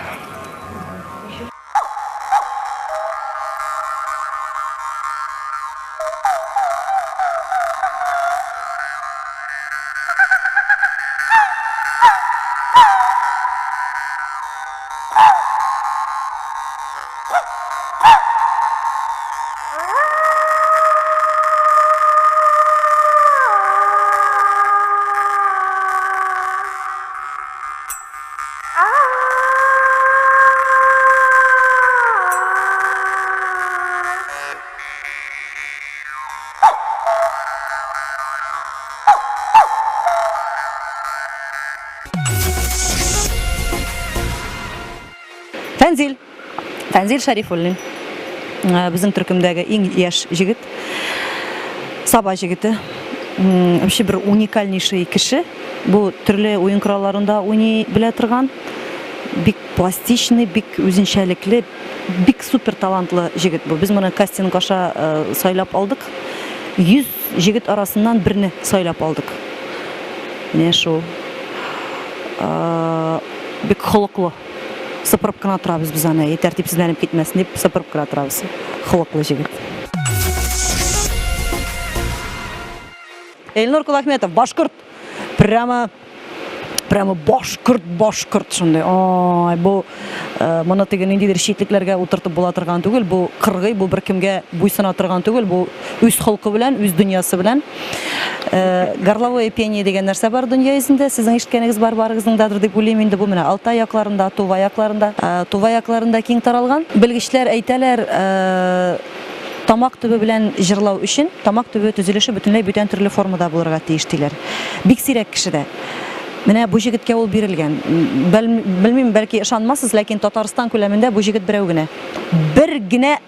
[SPEAKER 7] Фәнзил Шарифуллин. Біздің түркімдегі ең яш жігіт. Саба жігіті. Вообще бір уникальнейший кіші. Бұл түрлі ойын құраларында ойнай біле тұрған. Бик пластичный, бик өзіншәліклі, бик супер талантлы жігіт бұл. Біз мұны кастинг аша сайлап алдық. 100 жігіт арасынан бірні сайлап алдық. Не шо? Бик құлықлы. Сыпырып қана тұрабыз біз аны, тәртіпсізденіп кетмесін деп сыпырып қана тұрабыз. Құлықлы жігіт. Эльнур Кулахметов, башқұрт. Прямо башқұрт шындай. Бұл мұны теген ендейдер шетліклерге отыртып бола тұрған түгіл, бұл қырғый, бұл бір кімге бұйсына тұрған түгіл, бұл өз құлқы білән, өз дүниясы білән. Горловое пение деген нәрсе бар дүния езінде, сіздің ешкеніңіз барыңыздыңдадыр деп ойлаймын енді бұл міне алты аяқларында, тува аяқларында кең таралған. Білгішлер әйтәлер тамақ түбі білән жырлау үшін, тамақ түбі түзіліші бүтінлей бүтен түрлі формада болырға тиіштейлер. Бик сирек кішіде. Менә бу жігітке ол берілген. Білмеймін, бәлки ышанмасыз, ләкин Татарстан күләмендә бу жігіт берәу генә. Бір генә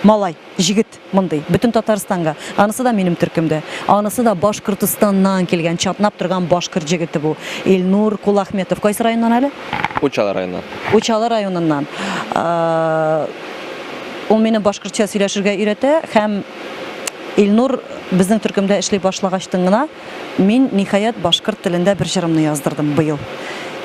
[SPEAKER 7] малай, жігіт мындай, бүтін Татарстанға. Анысы да менің түркімді. Анысы да Башқұртстаннан келген, чатнап тұрған башқұрт жігіті бұл. Эльнур Кулахметов. Қайсы районнан әлі?
[SPEAKER 11] Учалы районынан.
[SPEAKER 7] Учалы районынан. Ол мені башқұртша сөйләшергә үйрәтә, һәм Эльнур біздің түркімді эшлей башлағаштың гына, мен нихаят башқұрт тілінде бір жырымны яздырдым быйыл.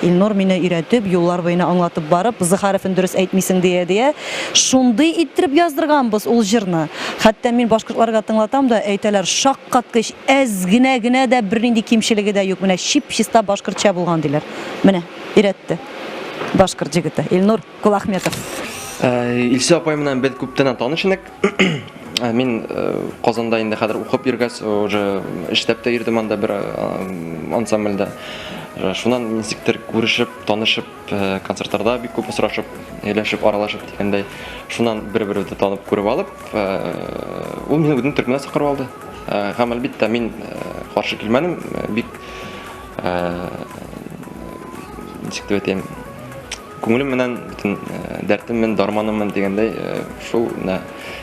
[SPEAKER 7] Эльнур мені үйрәтіп, юллар бойына аңлатып барып, «Зы харфін дұрыс әйтмейсің» дие. Шундай иттіріп яздырған біз ол жырны. Хәтта мен башқұртларға тыңлатам да, әйтәләр шаққатқыш, әзгінә дә бір нинди кемшілігі дә юк. Менә шип-шиста башқұртша болған дейлер. Менә, үйрәтті башқұрт жігіті. Эльнур Кулахметов.
[SPEAKER 11] Илсе апай менен бет күптен таныш инек. Мен Казанда инде хәзер укып йөргәс, уже эштәп тә йөрдем анда бер ансамбльдә. Шуннан ничектер күрешеп, танышып, концертларда бик күп очрашып, эйләшеп, аралашып дигәндәй. Шуннан бер-беребезне танып, күреп алып, ул мине үзенең төркеменә чакырып алды. Һәм әлбәттә мин каршы килмәдем, бик ничектер әйтәм, күңелем менән, бүтән дәртем менән, дарманым менән дигәндәй, шул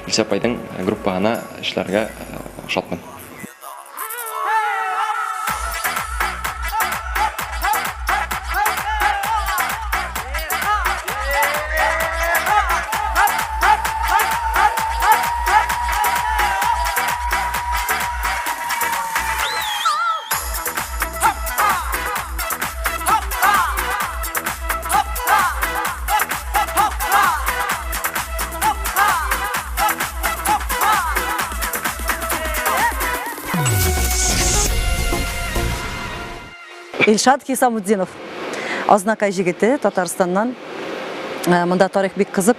[SPEAKER 11] Илсе апайдың группаһына эшләргә шатмын.
[SPEAKER 7] Илшат Хисамуддинов. Азнакай жігіті Татарстаннан. Мұнда тарих бик қызық.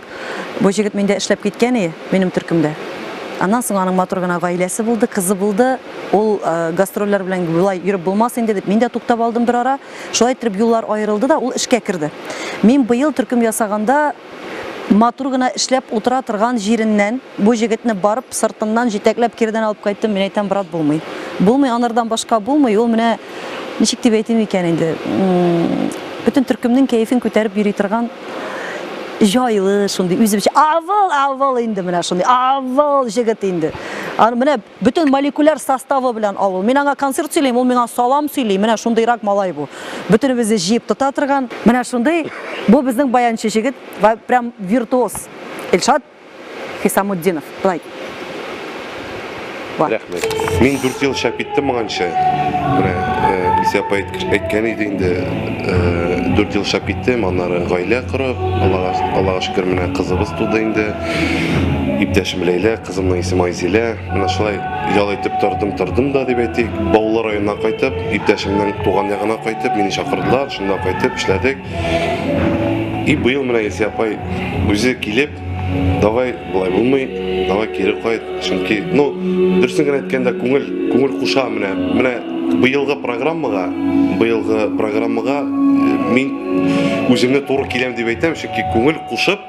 [SPEAKER 7] Бұл жігіт менде эшләп кеткен менің түркімде. Аннан соң аның матур гына гаиләсе булды, кызы булды. Ул гастрольләр белән булай йөреп булмас инде дип, мин дә туктап алдым бер ара. Шулай итеп юллар аерылды да, ул эшкә керде. Мин быел түркем ясаганда матур гына эшләп утыра торган җиреннән бу җегетне барып сыртыннан җитәкләп кирдән алып кайттым. Мин әйтәм, брат, булмый. Булмый, анардан башка булмый. Ул менә ничек дип әйтим икән инде. Бүтән түркемнең кайфын күтәреп йөри торган жайлы, шундый үзебезчә авыл инде менә шундый авыл җегет инде. Аны менә бөтен молекуляр составы белән авыл. Мин аңа концерт сөйләйм, ул миңа салам сөйли. Менә шундыйрак малай бу. Бөтенебезне җыеп тота торган. Менә шундый бу безнең баянчы җегет, прям виртуоз. Илшат Хисамуддинов. Булай.
[SPEAKER 12] Рәхмәт. Мин 4 ел эшләп киттем моңанча. Менә Илсия апа әйткән иде инде 4 ел эшләп киттем, аннары гаилә корып, Аллага шөкер менә кызыбыз туды инде. Иптәшем Ләйлә, кызымның исеме Айзилә. Менә шулай ял итеп тордым да дип әйтик. Баулы районына кайтып, иптәшемнең туган ягына кайтып, мине чакырдылар, шунда кайтып эшләдек. И быел менә Илсия апа үзе килеп, давай булай булмый, давай кире кайт. Чөнки, дөресен генә әйткәндә күңел куша менә быелгы программага мин үземне туры киләм дип әйтәм, чөнки күңел кушып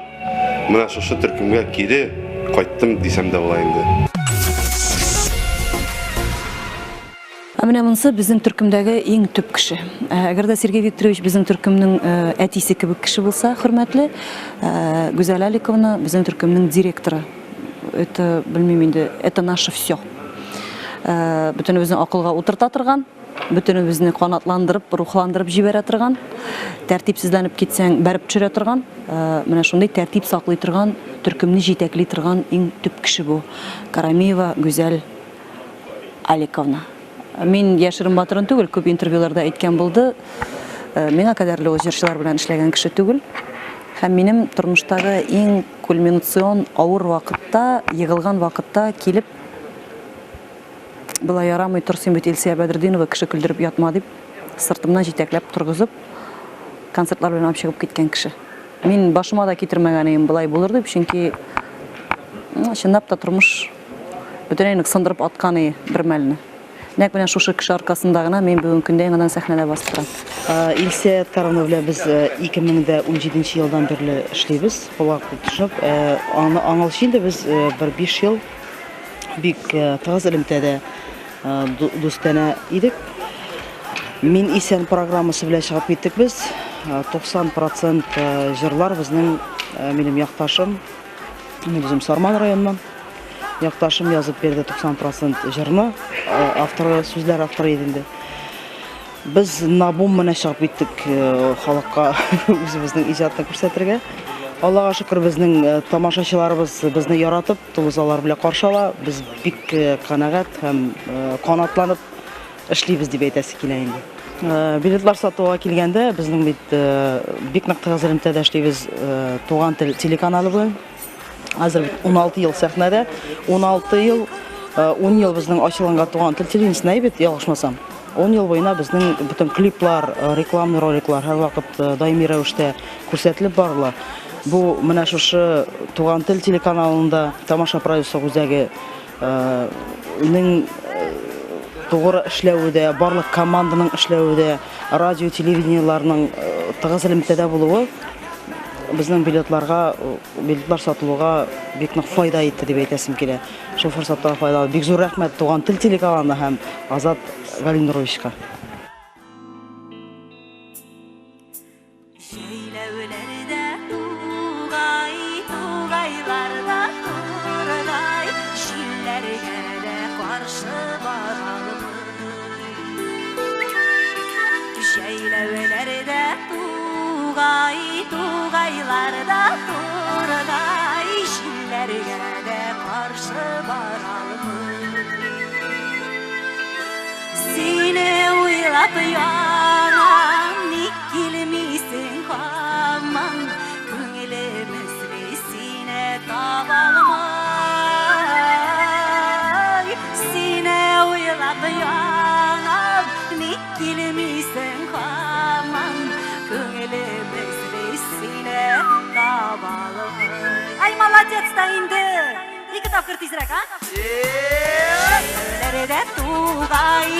[SPEAKER 12] менә шушы төркемгә кире кайттым дисәм дә була инде.
[SPEAKER 7] Менә монысы безнең төркемдәге иң төп кеше. Әгәр дә Сергей Викторович безнең төркемнең әтисе кебек кеше булса, хөрмәтле, Гүзәл Аликовна безнең төркемнең директоры. Это, белмим инде, это наше все. Бөтенебезне акылга утырта торган, бөтенебезне канатландырып, рухландырып җибәрә торган, тәртипсезләнеп китсәң, бәреп төшерә торган, менә шундый тәртип саклый торган, төркемне җитәкли торган иң төп кеше бу. Карамиева Гүзәл Аликовна. Мин яшерен батырын түгел, күп интервьюларда әйткән булды. Миңа кадәрле ул җырчылар белән эшләгән кеше түгел. Һәм минем тормыштагы иң кульминацион авыр вакытта, егылган вакытта килеп була ярамый торсын бит Илсия Бәдретдинова кеше көлдереп ятма дип, сыртымнан җитәкләп торгызып, концертлар белән алып чыгып киткән кеше. Мин башыма да китермәгән идем булай булыр дип, чөнки чынлап та тормыш бөтенләй сындырып аткан иде бер мәлне. Нәкъ менә шушы кеше аркасында гына мин бүген көндә яңадан сәхнәдә бастырам.
[SPEAKER 6] Илсия Таровна белән без 2017 елдан бирле эшлибез, кулак тотышып, аңлаш инде без бер 5 ел бик тыгыз элемтәдә дустана идек. Мин исән программасы белән чыгып киттек без. 90% җырлар безнең минем якташым, мин үзем Сарман районыннан. Якташым язып берде 90% җырны, авторы, сүзләр авторы иде. Без набум менә чыгып киттек халыкка үзебезнең иҗатны күрсәтергә. Аллага шөкер безнең тамашачыларыбыз безне яратып, тулузалар белән каршы ала. Без бик канәгать һәм канатланып эшлибез дип әйтәсе килә инде. Билетлар сатуга килгәндә безнең бик нык тыгыз элемтәдә эшлибез Туган тел телеканалы белән. Хәзер 16 ел сәхнәдә, 16 ел, 10 ел безнең ачылганга Туган тел телевидениесенә бит, ялгышмасам. 10 ел буена безнең бөтен клиплар, рекламный роликлар һәрвакыт даими рәвештә күрсәтелеп барыла. Бу менә шушы Туган тел телеканалында тамаша продюсер үзәге тугры эшләведә, барлык команданың эшләведә, радио телевидениеларның тыгыз элемтәдә булуы безнең билетлар сатылуга бик нык файда итте дип әйтәсем килә. Шул форсаттан файдаланып бик зур рәхмәт Туган тел телеканалына һәм Азат Галинуровичка.
[SPEAKER 1] Tuğaylarda turgay şillerge de karşı baralım. Seni uylap yanam nikilmisin kaman, köngülümüzü sine tabalmay. Seni uylap yanam nikilmisin kaman, köngülümüzü sine tabalım. Ay молодец da indi. İki tafkır tizrek ha. Öylerde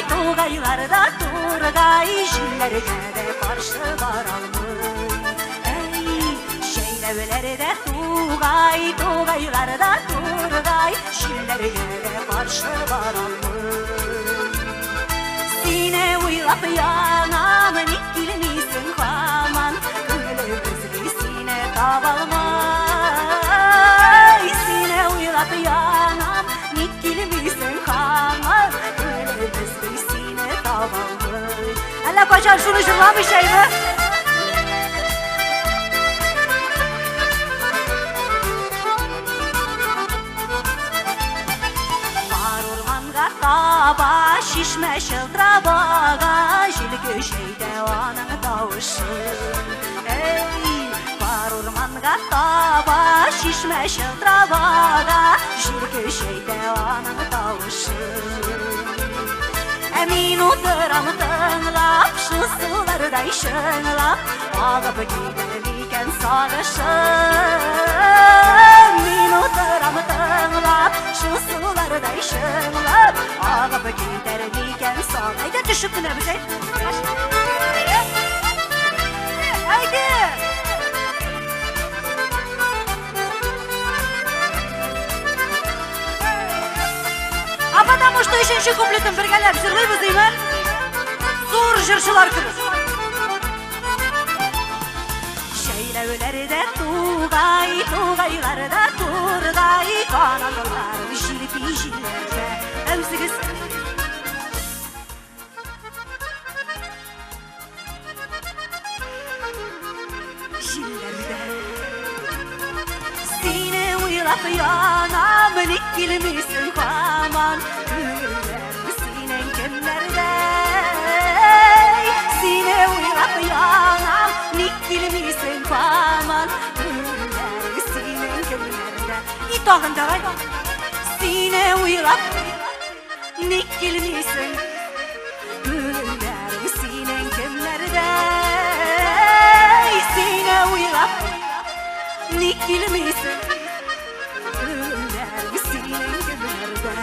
[SPEAKER 1] tuğaylarda turgay şillerge de karşı baralım. Ey şeylerde tuğaylarda turgay şillerge de karşı baralım. Sine uylap yanam nikilmisin kaman, köngülümüzü sine tabalmay. Sine uylap yanam nikilmisin Kaçan şunu jırlamış şeymi? Var ormanga taba şişme şıltrabaga jilgü şeyde onun davışı. Ey var ormanga taba şişme şıltrabaga jilgü şeyde onun davışı. Emin oturam tınlap, şu sularda işınlap, ağıp giderliken sağışım. Emin oturam tınlap, şu sularda işınlap, ağıp giderliken sağışım. Haydi düşüp ne bize? Haydi! Потому что üçüncü kupletin birgelep zırlayımız değil mi? Zor jırşılar kırır. Şeylevlerde tuğaylarda turgay kanallar jilpi jillerde emsigiz. Jillerde seni uylap yanam nikilmisin kaman. Sinen kimlerde sine uylap yanam nikilmisin kaman. Sinen kimlerde itağında var. Sine uylap nikilmisin güller. Sinen kimlerde sine uylap nikilmisin güller. Sinen kimlerde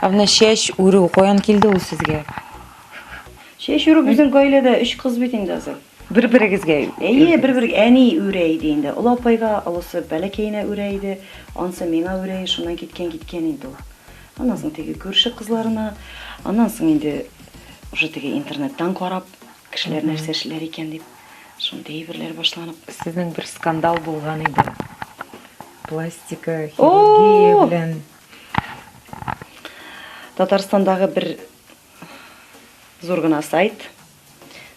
[SPEAKER 2] Avna şeş uru koyan kildi ol sizge.
[SPEAKER 6] Şeş uru bizim gailede 3 kız bitinde azal.
[SPEAKER 2] Bir-birigizge.
[SPEAKER 6] Bir eni üreydi indi. Ula apayga alası belekeyine üreydi. Ansa mena ürey, şundan gitken indi o. Ondan soň tegi görüşü kızlarına, ondan soň indi уже tegi internetten qarap, kişiler nerseşler eken dep, şonday birler başlanıp.
[SPEAKER 2] Sizning bir skandal bolgan edi. Plastika, хирургия bilen.
[SPEAKER 6] Tatarstandagı bir zorguna sayt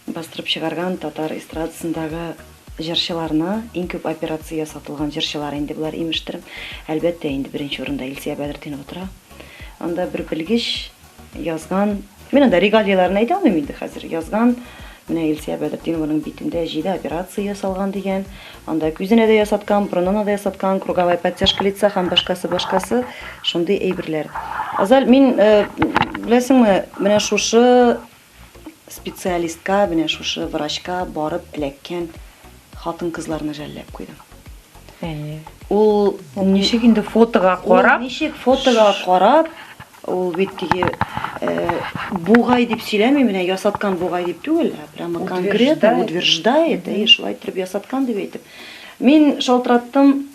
[SPEAKER 6] bastırıp çıkargan Tatar estradasındagı jırşılarına en köp operasiya satılgan jırşılar indi bular imiştir. Elbette indi birinci orunda Ilsiya Bedrettin otura. Anda bir bilgiç yazgan, men de regaliyalarını ayta almayım indi hazır. Yazgan mine Ilsiya Bedrettinova'nın bitinde jide operasiya salgan degen. Anda küzüne de yasatkan, burnuna da yasatkan, krugovay подтяжка лица ham başkası şonday eybirler. Azal men bilesingmi, mine şuşu spesialistka, mine şuşu vrachka barıp ilekken hatın kızlarını jellep koydum. Ул
[SPEAKER 2] Ничек инде фотога карап,
[SPEAKER 6] ничек фотога карап, ул бит тиги бугай дип сөйләми, менә ясаткан бугай дип түгел, прямо конкретно утверждает, шулай итеп ясаткан дип әйтеп. Мин шалтыраттым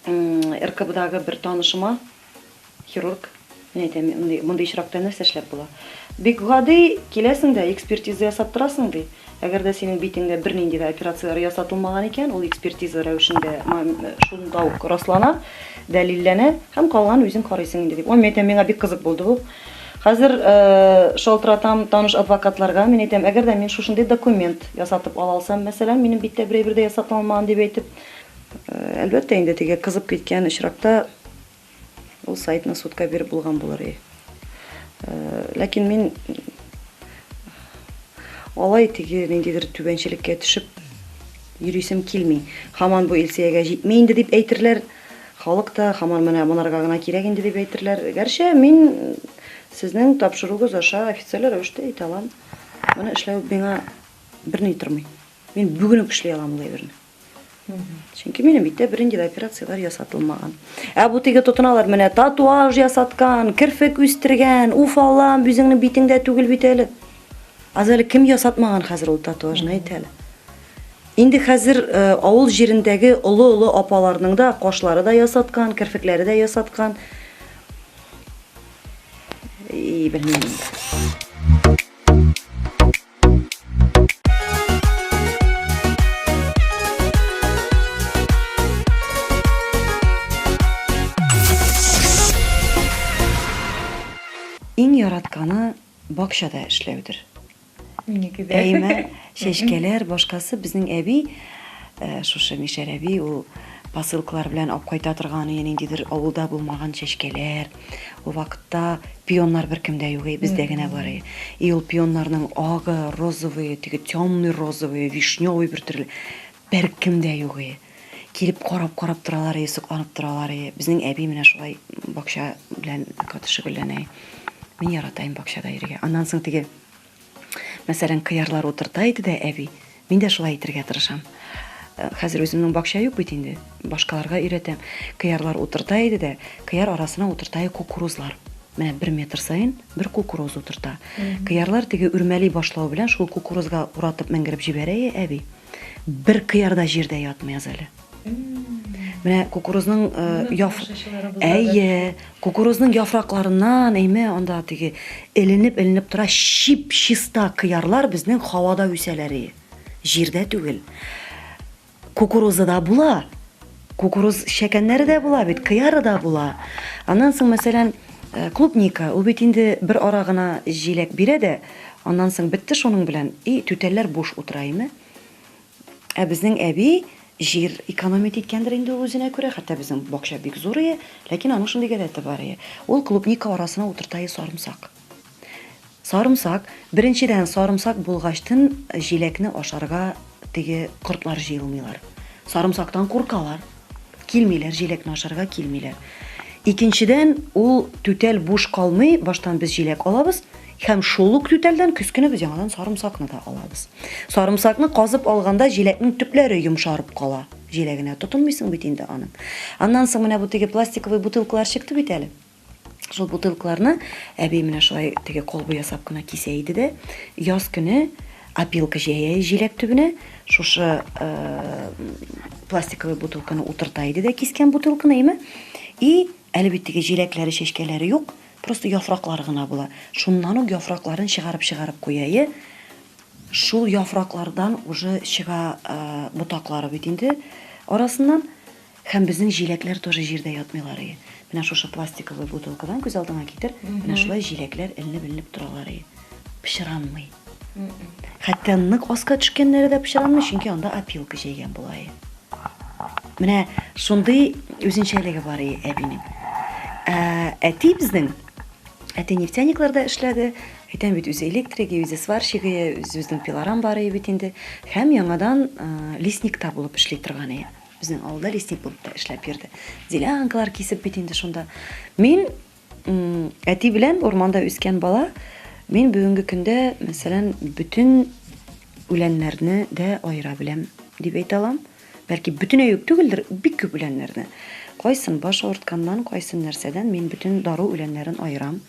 [SPEAKER 6] РКБдагы бер танышыма, хирург. Мен әйтәм, мондай очракта нәрсә эшләп була? Бик гади киләсең дә экспертиза ясап торасың ди. Әгәр дә синең битеңдә бернинди дә операциялар ясатылмаган икән, ул экспертиза рәвешендә шунда ук раслана, дәлилләнә һәм калган үзең карыйсың инде дип. Ой, мен әйтәм, миңа бик кызык булды бу. Хәзер шалтыратам таныш адвокатларга, мен әйтәм, әгәр дә мин шушындай документ ясатып ала алсам, мәсәлән, минем биттә бер дә ясатылмаган дип әйтеп, әлбәттә инде теге кызып киткән очракта ул сайтны судка биреп булган булыр. Ләкин мин алай теге ниндидер түбәнчелеккә төшеп йөрисем килми. Һаман бу Илсиягә җитми инде дип әйтерләр. Халык та һаман менә монарга гына кирәк инде дип әйтерләр. Гәрчә мин сезнең тапшыругыз аша официаль рәвештә әйтә алам. Моны эшләү миңа берни тормый.
[SPEAKER 7] Мен бүгін үк эшләй алам булай берне. Чөнки минем биттә беренче операциялар ясатылмаган. Бу теге тотыналар менә татуаж ясаткан, кирфек үстергән, уфалам, үзеңнең битеңдә түгел бит әле. Азалы кем ясатмаган хәзер ул татуажны әйт әле. Инде хәзер авыл җирендәге олы апаларның да кашлары да ясаткан, кирфекләре дә ясаткан. Белмим. Иң яратканы бакчада эшләүдер.
[SPEAKER 2] Минеке дә.
[SPEAKER 7] Әйме, чәчкәләр, башкасы безнең әби, шушы Мишәр әби, ул посылкалар белән алып кайта торган ниндидер авылда булмаган чәчкәләр. Ул вакытта пионнар беркемдә юк, бездә генә бар. И ул пионнарның агы, розовый, теге темный розовый, вишневый бер төрле беркемдә юк. Килеп карап торалар, сокланып торалар. Безнең әби менә шулай бакча белән шөгыльләнә. Мин яратайм бакчада йөрергә. Аннан соң теге мәсәлән кыярлар утырта иде дә әби. Мин дә шулай итәргә тырышам. Хәзер үземнең бакча юк бит инде. Башкаларга өйрәтәм. Кыярлар утырта иде дә, кыяр арасына утырта кукурузлар. Менә 1 метр сайын бер кукуруз утырта. Кыярлар теге үрмәли башлау белән шул кукурузга уратып менгереп җибәрә әби. Бер кыяр да җирдә ятмый әле. Менә кукурузның кукурузның яфракларыннан әйме анда теге эленеп тора чиста кыярлар безнең һавада үсәләр. Җирдә түгел. Кукурузы да була. Кукуруз шәкәннәре дә була бит, кыяры да була. Аннан соң мәсәлән клубника, ул бит инде бер ара гына җиләк бирә дә, аннан соң бетте шуның белән. Түтәлләр буш утыраймы? Безнең әби җир экономия иткәндер инде үзенә күрә, хәтта безнең бакча бик зур, ләкин аның шундый гадәте бар. Ул клубника арасына утырта сарымсак. Сарымсак, беренчедән сарымсак булгачтын җиләкне ашарга теге кортлар җыелмыйлар. Сарымсактан куркалар. Килмиләр, җиләкне ашарга килмиләр. Икенчедән, ул түтәл буш калмый, баштан без җиләк алабыз, һәм шул ук түтәлдән көскене без яңадан сарымсакны да алабыз. Сарымсакны казып алганда җиләкнең төпләре йомшарып кала. Җиләгенә тотынмыйсың бит инде аның. Аннан соң менә бу теге пластиковый бутылкалар чыкты бит әле. Шул бутылкаларны әби менә шулай теге колбы ясап кына кисә иде дә, яз көне опилка җәя җиләк төбенә шушы пластиковый бутылканы утырта иде дә кискән бутылканы име. И әле бит теге җиләкләре, чәчкәләре юк, просто яфраклары гына була. Шуннан ук яфракларын чыгарып куя. Шул яфраклардан уже чыга ботаклары бит инде арасыннан, һәм безнең җиләкләр тоже җирдә ятмыйлар. Менә шушы пластиковый бутылкадан күз алдыңа китер, менә шулай җиләкләр эленеп торалар. Пешеранмый. Хәтта нык аска төшкәннәре дә пешеранмый, чөнки анда опилка җәйгән була. Менә шундый үзенчәлеге бар әбинең. Әти безнең әти нефтяникларда эшләде. Әйтәм бит, үзе электрик, үзе сварщик, үзенең пилорам бар бит инде. Һәм яңадан лесникта булып эшли торган. Безнең авылда лесник булып та эшләп йөрде. Зелянкалар кисеп бит инде шунда. Мин әти белән орманда үскән бала, мин бүгенге көндә, мәсәлән, бүтән үләннәрне дә айыра беләм дип әйтә алам. Бәлки бүтәне юк түгелдер, бик күп үләннәрне. Кайсын баш авыртканнан, кайсын нәрсәдән мин бүтән дару үләннәрен айырам.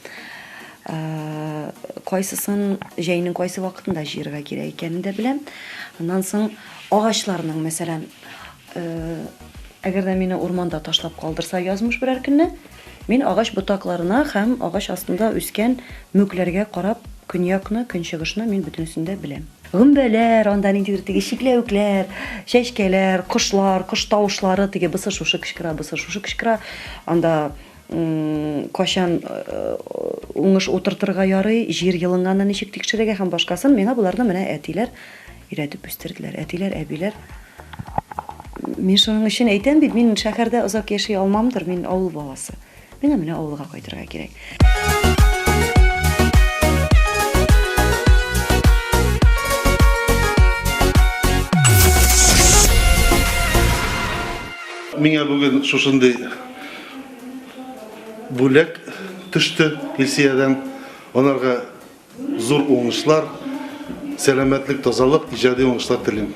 [SPEAKER 7] Кайсысын җәйнең кайсы вакытында җыярга кирәк икәнен дә беләм. Аннан соң агачларның, мәсәлән, әгәр дә мине урманда ташлап калдырса язмыш берәр көнне, мин агач ботакларына һәм агач астында үскән мүкләргә карап, көньякны, көнчыгышны мин бүтәнсен дә беләм. Гөмбәләр, анда ниндидер теге чикләвекләр, чәчкәләр, кошлар, кош тавышлары, теге бысы шушы кычкыра, анда кашан уңыш утыртырга ярый, җир йылынганны ничек тикшерергә һәм башкасын, миңа буларны менә әтиләр өйрәтеп үстерделәр. Әтиләр, әбиләр. Мин шуның өчен әйтәм бит, мин шәһәрдә озак яши алмамдыр, мин авыл баласы. Миңа менә авылга кайтырга кирәк.
[SPEAKER 12] Миңа бүген шушындай бүләк төште Илсиядән. Онарга зур уңышлар, сәламәтлек, тазалык, иҗади уңышлар телим.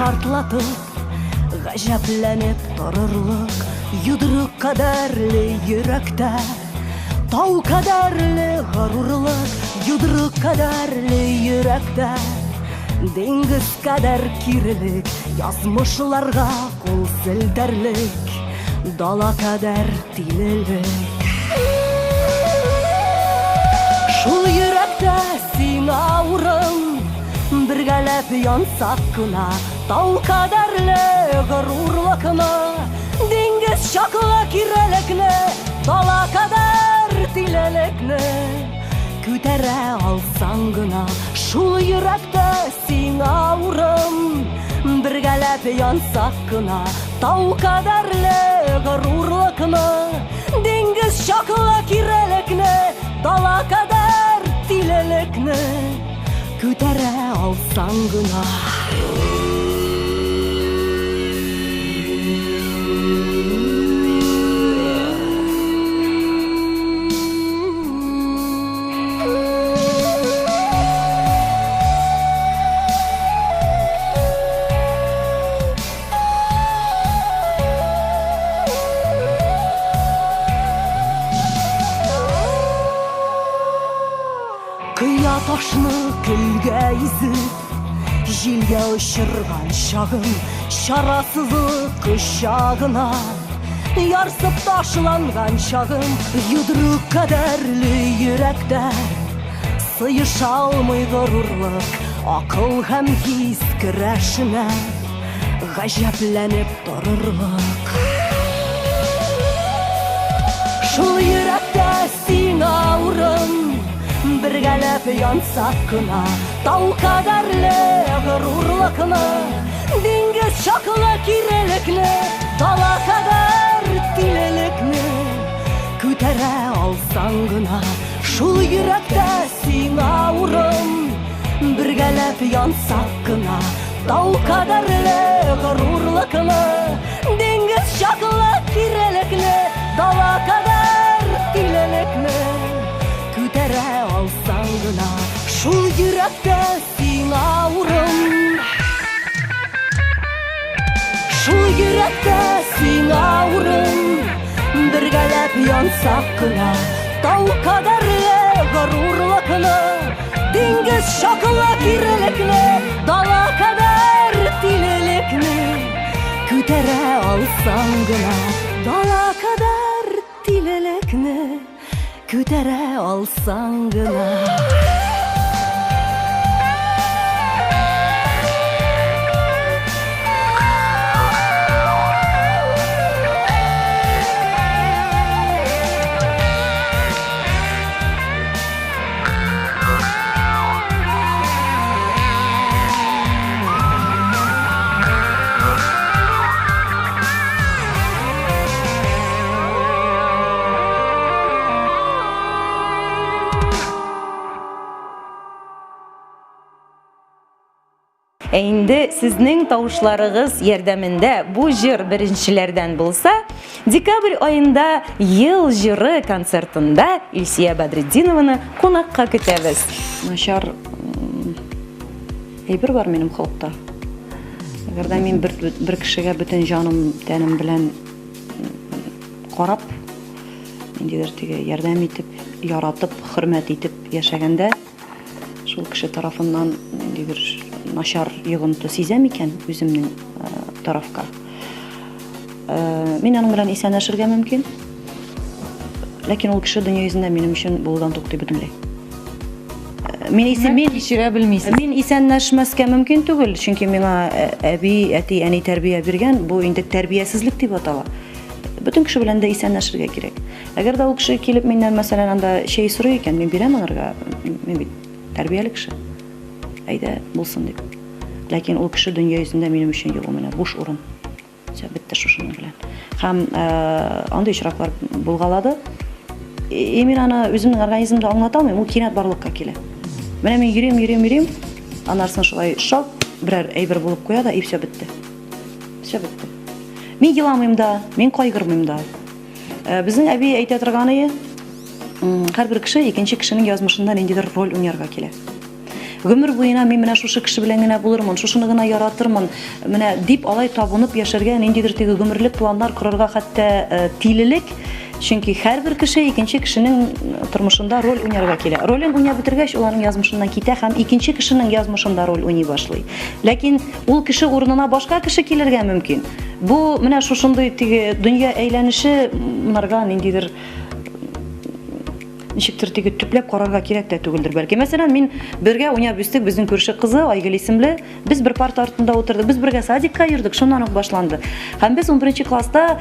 [SPEAKER 13] шартлатып, гаҗәпләнеп торырлык, йодрык кадәрле йөрәктә, тау кадәрле горурлык, йодрык кадәрле йөрәктә, диңгез кадәр кирелек, язмышларга кул селтәрлек, дала кадәр тилелек. Шул йөрәктә сиңа урын, бергәләп янсак кына, тау кадәрле горурлыкны, диңгез чаклы кирәлекне, дала кадәр тилелекне күтәрә алсаң гына. Шул йөрәктә сиңа урын, бергәләп янсак кына, тау кадәрле горурлыкны, диңгез чаклы кирәлекне, дала кадәр тилелекне күтәрә алсаң гына. Кыя ташны көлгә изеп, җилгә очырган чагым, чарасызлык кочагына ярсып ташланган чагым, йодрык кадәрле йөрәктә сыеша алмый горурлык, акыл һәм хис көрәшенә гаҗәпләнеп торырлык. Шул йөрәктә сиңа урын, бергәләп янсак кына, тау кадәрле горурлыкны, диңгез чаклы кирәлекне, дала кадәр тилелекне күтәрә алсаң гына. Шул йөрәктә сиңа урын, бергәләп янсак кына, тау кадәрле горурлыкны, диңгез чаклы кирәлекне, дала кадәр тилелекне күтәрә алсаң гына. Шул йөрәктә сиңа урын, шул йөрәктә сиңа урын, бергәләп янсак кына, тау кадәрле горурлыкны, диңгез чаклы кирәлекне, дала кадәр тилелекне күтәрә алсаң гына. Дала кадәр тилелекне күтәрә алсаң гына.
[SPEAKER 2] Инде сезнең тавышларыгыз ярдәмендә бу җыр беренчеләрдән булса, декабрь айында ел җыры концертында Илсия Бәдретдинованы кунакка көтәбез.
[SPEAKER 6] Начар әйбер бар минем халыкта. Әгәр дә мин бер кешегә бөтен җаным, тәнем белән карап, ниндидер теге ярдәм итеп, яратып, хөрмәт итеп яшәгәндә, шул кеше тарафыннан ниндидер начар йогынты сизәм икән үземнең тарафка. Мин аның белән исәнләшергә мөмкин, ләкин ул кеше дөнья йөзендә минем өчен булудан туктый бөтенләй. Мин исәнләшмәскә мөмкин түгел, чөнки миңа әби, әти, әни тәрбия биргән, бу инде тәрбиясезлек дип атала. Бөтен кеше белән дә исәнләшергә кирәк. Әгәр дә ул кеше килеп миннән мәсәлән анда чәй сорый икән, мин бирәм анарга, мин бит тәрбияле кеше. Әйдә булсын дип. Ләкин ул кеше дөнья йөзендә минем өчен юк, менә буш урын. Бетте шушының белән. Һәм андый очраклар булгалады. Мин аны үземнең организмда аңлата алмыйм, ул кинәт барлыкка килә. Менә мин йөрим, анарсын шулай шап, берәр әйбер булып куя да, и все бетте. Все бетте. Мин еламыйм да, мин кайгырмыйм да. Безнең әби әйтә торганы, һәрбер кеше икенче кешенең язмышында ниндидер роль уйнарга килә. гомер буена мин менә шушы кеше белән генә булырмын, шушыны гына яратырмын, менә дип алай табынып яшәргә, ниндидер теге гомерлек планнар корырга хәтта тилелек. Чөнки һәрбер кеше икенче кешенең тормышында роль уйнарга килә. Ролен уйнап бетергәч, уларның язмышыннан китә һәм икенче кешенең язмышында роль уйный башлый. Ләкин ул кеше урынына башка кеше килергә мөмкин. Бу менә шушындый теге дөнья әйләнеше монарга ниндидер ничектер теге төпләп карарга кирәк тә түгелдер бәлки. Мәсәлән, мин бергә уйнап үстек, безнең күрше кызы Айгөл исемле, без бер парта артында утырдык, без бергә садикка йөрдек, шуннан ук башланды. Һәм без 11нче класста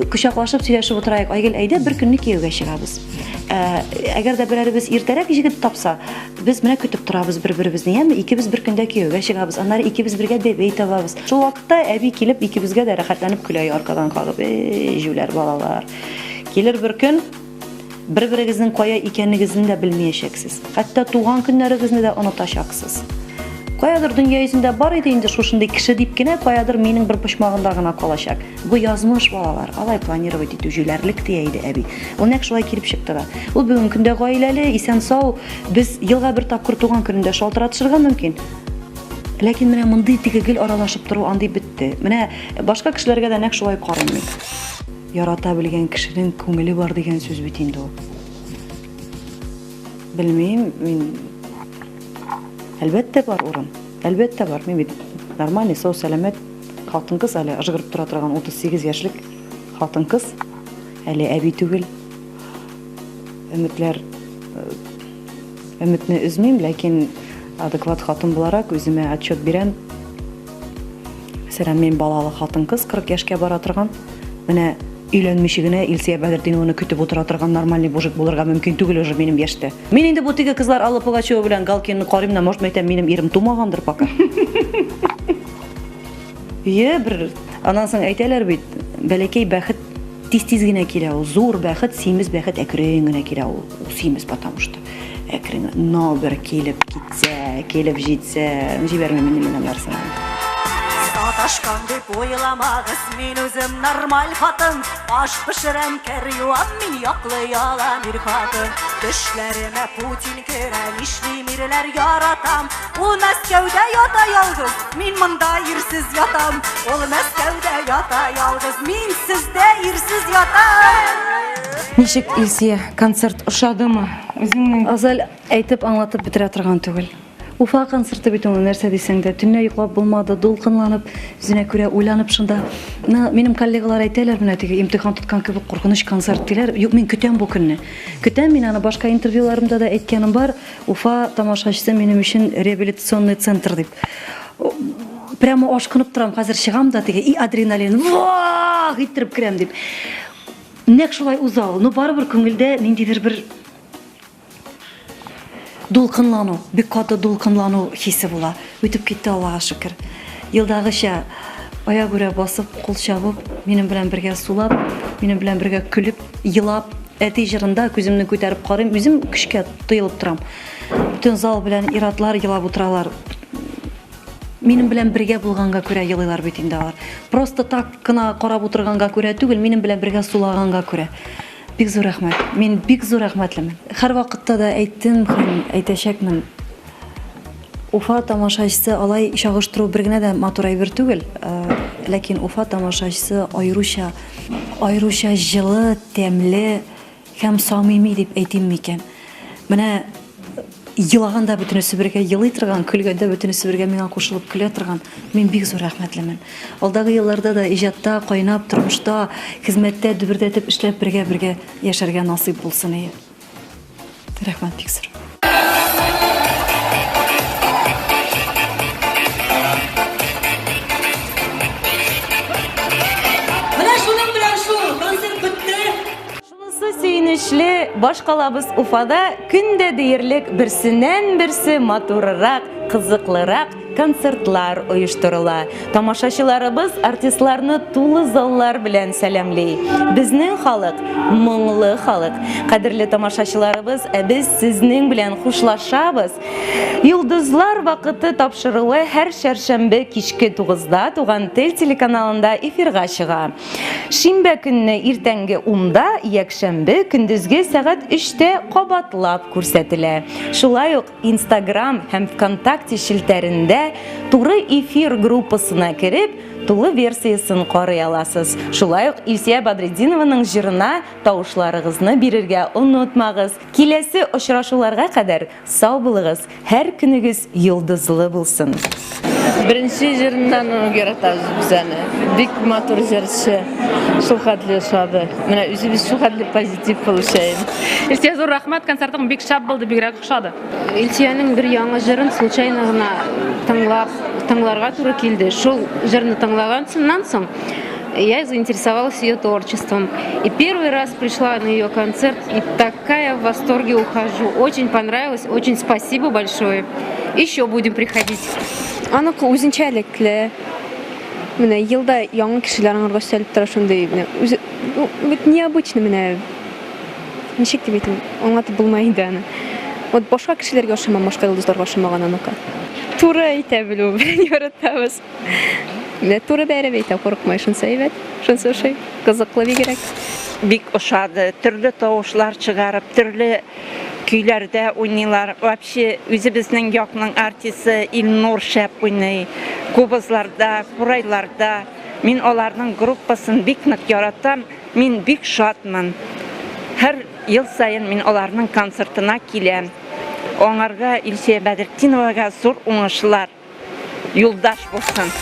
[SPEAKER 6] кочаклашып сөйләшеп утырайык, Айгөл, әйдә бер көнне кияүгә чыгабыз. Әгәр дә берәребез иртәрәк җигет тапса, без менә көтеп торабыз бер-беребезне, яме икебез бер көндә кияүгә чыгабыз. Аннары икебез бергә бәй табабыз. Шул вакытта әби килеп икебезгә дә рәхәтләнеп көлә аркадан кагып, җүләр балалар. Килер бер көн bir-birigizning кая икәнлегегезне дә белмәячәксез. Хәтта туган көннәрегезне дә онытачаксыз. Каядыр дөнья йөзендә бар иде инде шушындый кеше дип кенә, каядыр минем бер почмагында гына калачак. Бу язмыш балалар, алай планировать итү җүләрлек тия иде әби. Ул нәкъ шулай килеп чыкты да. Ул бүген көндә гаиләле, исән сау, без елга бер тапкыр туган көнендә шалтыратышырга мөмкин. Ләкин менә мондый теге гел аралашып тору андый бетте. Менә башка кешеләргә дә нәкъ шулай карыйм. Ярата белгән кешенең күңеле бар дигән сүз бит инде ул. Белмим, мин әлбәттә бар урын. Әлбәттә бар. Мин бит нормаль, сау сәламәт хатын-кыз, әле ыжгырып тора торган 38 яшьлек хатын-кыз, әле әби түгел. Өметне үзмим, ләкин адекват хатын буларак үземә отчет бирәм. Мәсәлән, мин балалы хатын-кыз 40 яшькә бара торган. Менә өйләнмичә генә Илсия Бәдретдинованы көтеп утыра торган нормальный мужик булырга мөмкин түгел уже минем яшьтә. Мин инде бу теге кызлар Алла Пугачева белән Галкинны карыйм да, может, мәйтәм, минем ирем тумагандыр пока. Бер аннан соң әйтәләр бит, бәләкәй бәхет тиз-тиз генә килә, ул зур бәхет, симез бәхет әкрен генә килә, ул симез, потому что әкрен, но бер килеп китсә, килеп җитсә, җибәрмәм минем нәрсә.
[SPEAKER 13] Саташкан дип уйламагыз, мин үзем нормаль хатын. Аш пешерәм, кер юам, мин яклый алам ир хатын. Төшләремә Путин керә, нишлим ирләр яратам. Ул Мәскәүдә ята ялгыз, мин монда ирсез ятам. Ул Мәскәүдә ята ялгыз, мин сездә ирсез ятам.
[SPEAKER 2] Ничек, Илсия, концерт ошадымы? Үзеңнең
[SPEAKER 6] Азал әйтеп аңлатып бетерә торган түгел. Уфа концерты бит ул нәрсә дисәң дә, төнлә йоклап булмады, дулкынланып, үзенә күрә уйланып шунда. Минем коллегалар әйтәләр, менә теге имтихан тоткан кебек куркыныч концерт диләр. Юк, мин көтәм бу көнне. Көтәм, мин аны башка интервьюларымда да әйткәнем бар. Уфа тамашачысы минем өчен реабилитационный центр дип. Прямо ашкынып торам, хәзер чыгам да теге адреналин, вах, иттереп керәм дип. Нәкъ шулай уза ул. Барыбер күңелдә ниндидер бер дулкынлану, бик каты дулкынлану хисе була. Үтеп китте, Аллага шөкер. Елдагыча аягүрә басып, кул чабып, минем белән бергә сулап, минем белән бергә көлеп, елап, әти җырында күземне күтәреп карыйм, үзем көчкә тыелып торам. Бүтән зал белән иратлар елап утыралар. Минем белән бергә булганга күрә елыйлар бит инде алар. Просто так кына карап утырганга күрә түгел, минем белән бергә сулаганга күрә. Бик зур рәхмәт. Мин бик зур рәхмәтлемен. Һәр вакытта да әйттем һәм әйтәчәкмен. Уфа тамашачысы алай чагыштыру бер генә дә матур әйбер түгел, ләкин Уфа тамашачысы айруча җылы, тәмле һәм самими дип әйтим микән. Менә елаганда бөтенесе бергә елый торган, көлгәндә бөтенесе бергә миңа кушылып көлә торган. Мин бик зур рәхмәтлемен. Алдагы елларда да иҗатта, кайнап, тормышта, хезмәттә дөбердәтеп эшләп бергә яшәргә насыйп булсын ие. Рәхмәт бик зур.
[SPEAKER 2] Сөйнешле башкалабыз Уфада көндә диярлек берсеннән берсе матуррак, кызыклырак концертлар оештырыла. Тамашачыларыбыз артистларны тулы заллар белән сәламлый. Безнең халык моңлы халык. Кадерле тамашачыларыбыз, без сезнең белән хушлашабыз. Йолдызлар вакыты тапшырылы һәр шәршәмбе кичке 9-да Туган тел телеканалында эфирга чыга. Шимбә көнне иртәнге 10-да, якшәмбе көндезге сәгать 3-тә кабатлап күрсәтелә. Шулай ук Instagram һәм ВКонтакте шелтәрендә туры эфир группасына кереп, тулы версиясын карый аласыз. Шулай ук Илсия Бадретдинованың җырына тавышларыгызны бирергә онытмагыз. Киләсе очрашуларга кадәр сау булыгыз, һәр көнегез йолдызлы булсын.
[SPEAKER 14] Беренче җырыннан яратабыз без аны. Бик матур җырчы. Шул хәтле шады. Менә үзебез шул хәтле позитив получаем.
[SPEAKER 10] Илсия, зур рахмат, концертың бик шап булды, бигрәк охшады.
[SPEAKER 14] Илсияның бер яңа җырын случайно гына тыңларга туры килде. Шул җырны тыңлаганнан соң я заинтересовалась ее творчеством. И первый раз пришла на ее концерт, и такая в восторге ухожу. Очень понравилось, очень спасибо большое. Еще будем приходить.
[SPEAKER 10] Аныкы үзенчәлекле. Менә елда яңа кешеләр аңарга сәлеп тора шундый. Бит необычно менә. Ничек дип әйтим? Аңлатып булмый инде аны. Вот башка кешеләргә ошамаган, башка йолдызларга ошамаган аныкы. Туры әйтә белү, яратабыз. Менә туры бәреп әйтә, курыкмай шунсы әйбәт. Шунсы ошый, кызыклы бигрәк.
[SPEAKER 3] Бик ошады. Төрле тавышлар чыгарып, төрле көйләрдә уйныйлар. Вообще үзебезнең якның артисты Илнур шәп уйный. Кубызларда, курайларда. Мин аларның группасын бик нык яратам. Мин бик шатмын. Һәр ел сайын мин аларның концертына киләм. Аңарга Илсия Бадретдиновага зур уңышлар. Юлдаш булсын.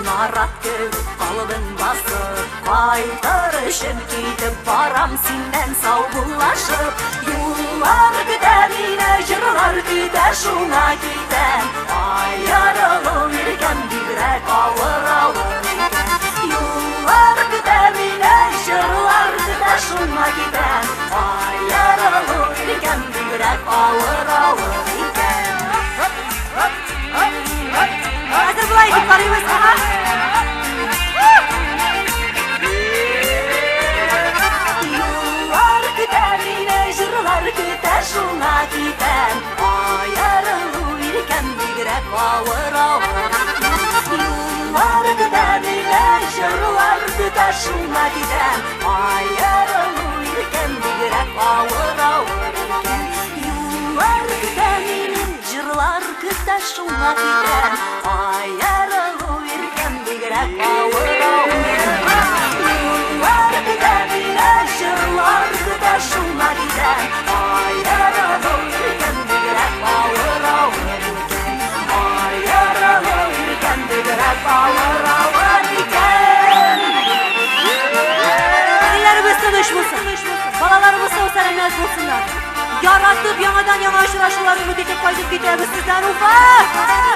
[SPEAKER 13] Нарат кебек калыбын басып, кайтыр өчен китеп барам синнән саубуллашып. Юллар көтә мине, җырлар көтә, шуңа китәм. Аярылу иркәм бигрәк авыр икән. Юллар көтә мине, җырлар көтә, шуңа китәм. Аярылу иркәм бигрәк авыр икән. Хәзер булай дип карыйбыз, ага. Юллар көтә мине, җырлар көтә, шуңа китәм. Аярылу иркәм бигрәк авыр. Юллар көтә мине, җырлар көтә, шуңа китәм. Аярылу иркәм бигрәк авыр. Юллар көтә мине, җырлар көтә, шуңа китәм. Аярылу иркәм бигрәк авыр. Юллар көтә мине, җырлар көтә, шуңа китәм. Аярылу иркәм бигрәк авыр. Аярылу иркәм бигрәк авыр икән.
[SPEAKER 1] Әниләребез тыныч булсын. Балаларыбыз сау-сәламәт булсыннар. Яратып яңадан яңа очрашулар өмет итеп кайтып китәбез сездән, Уфа!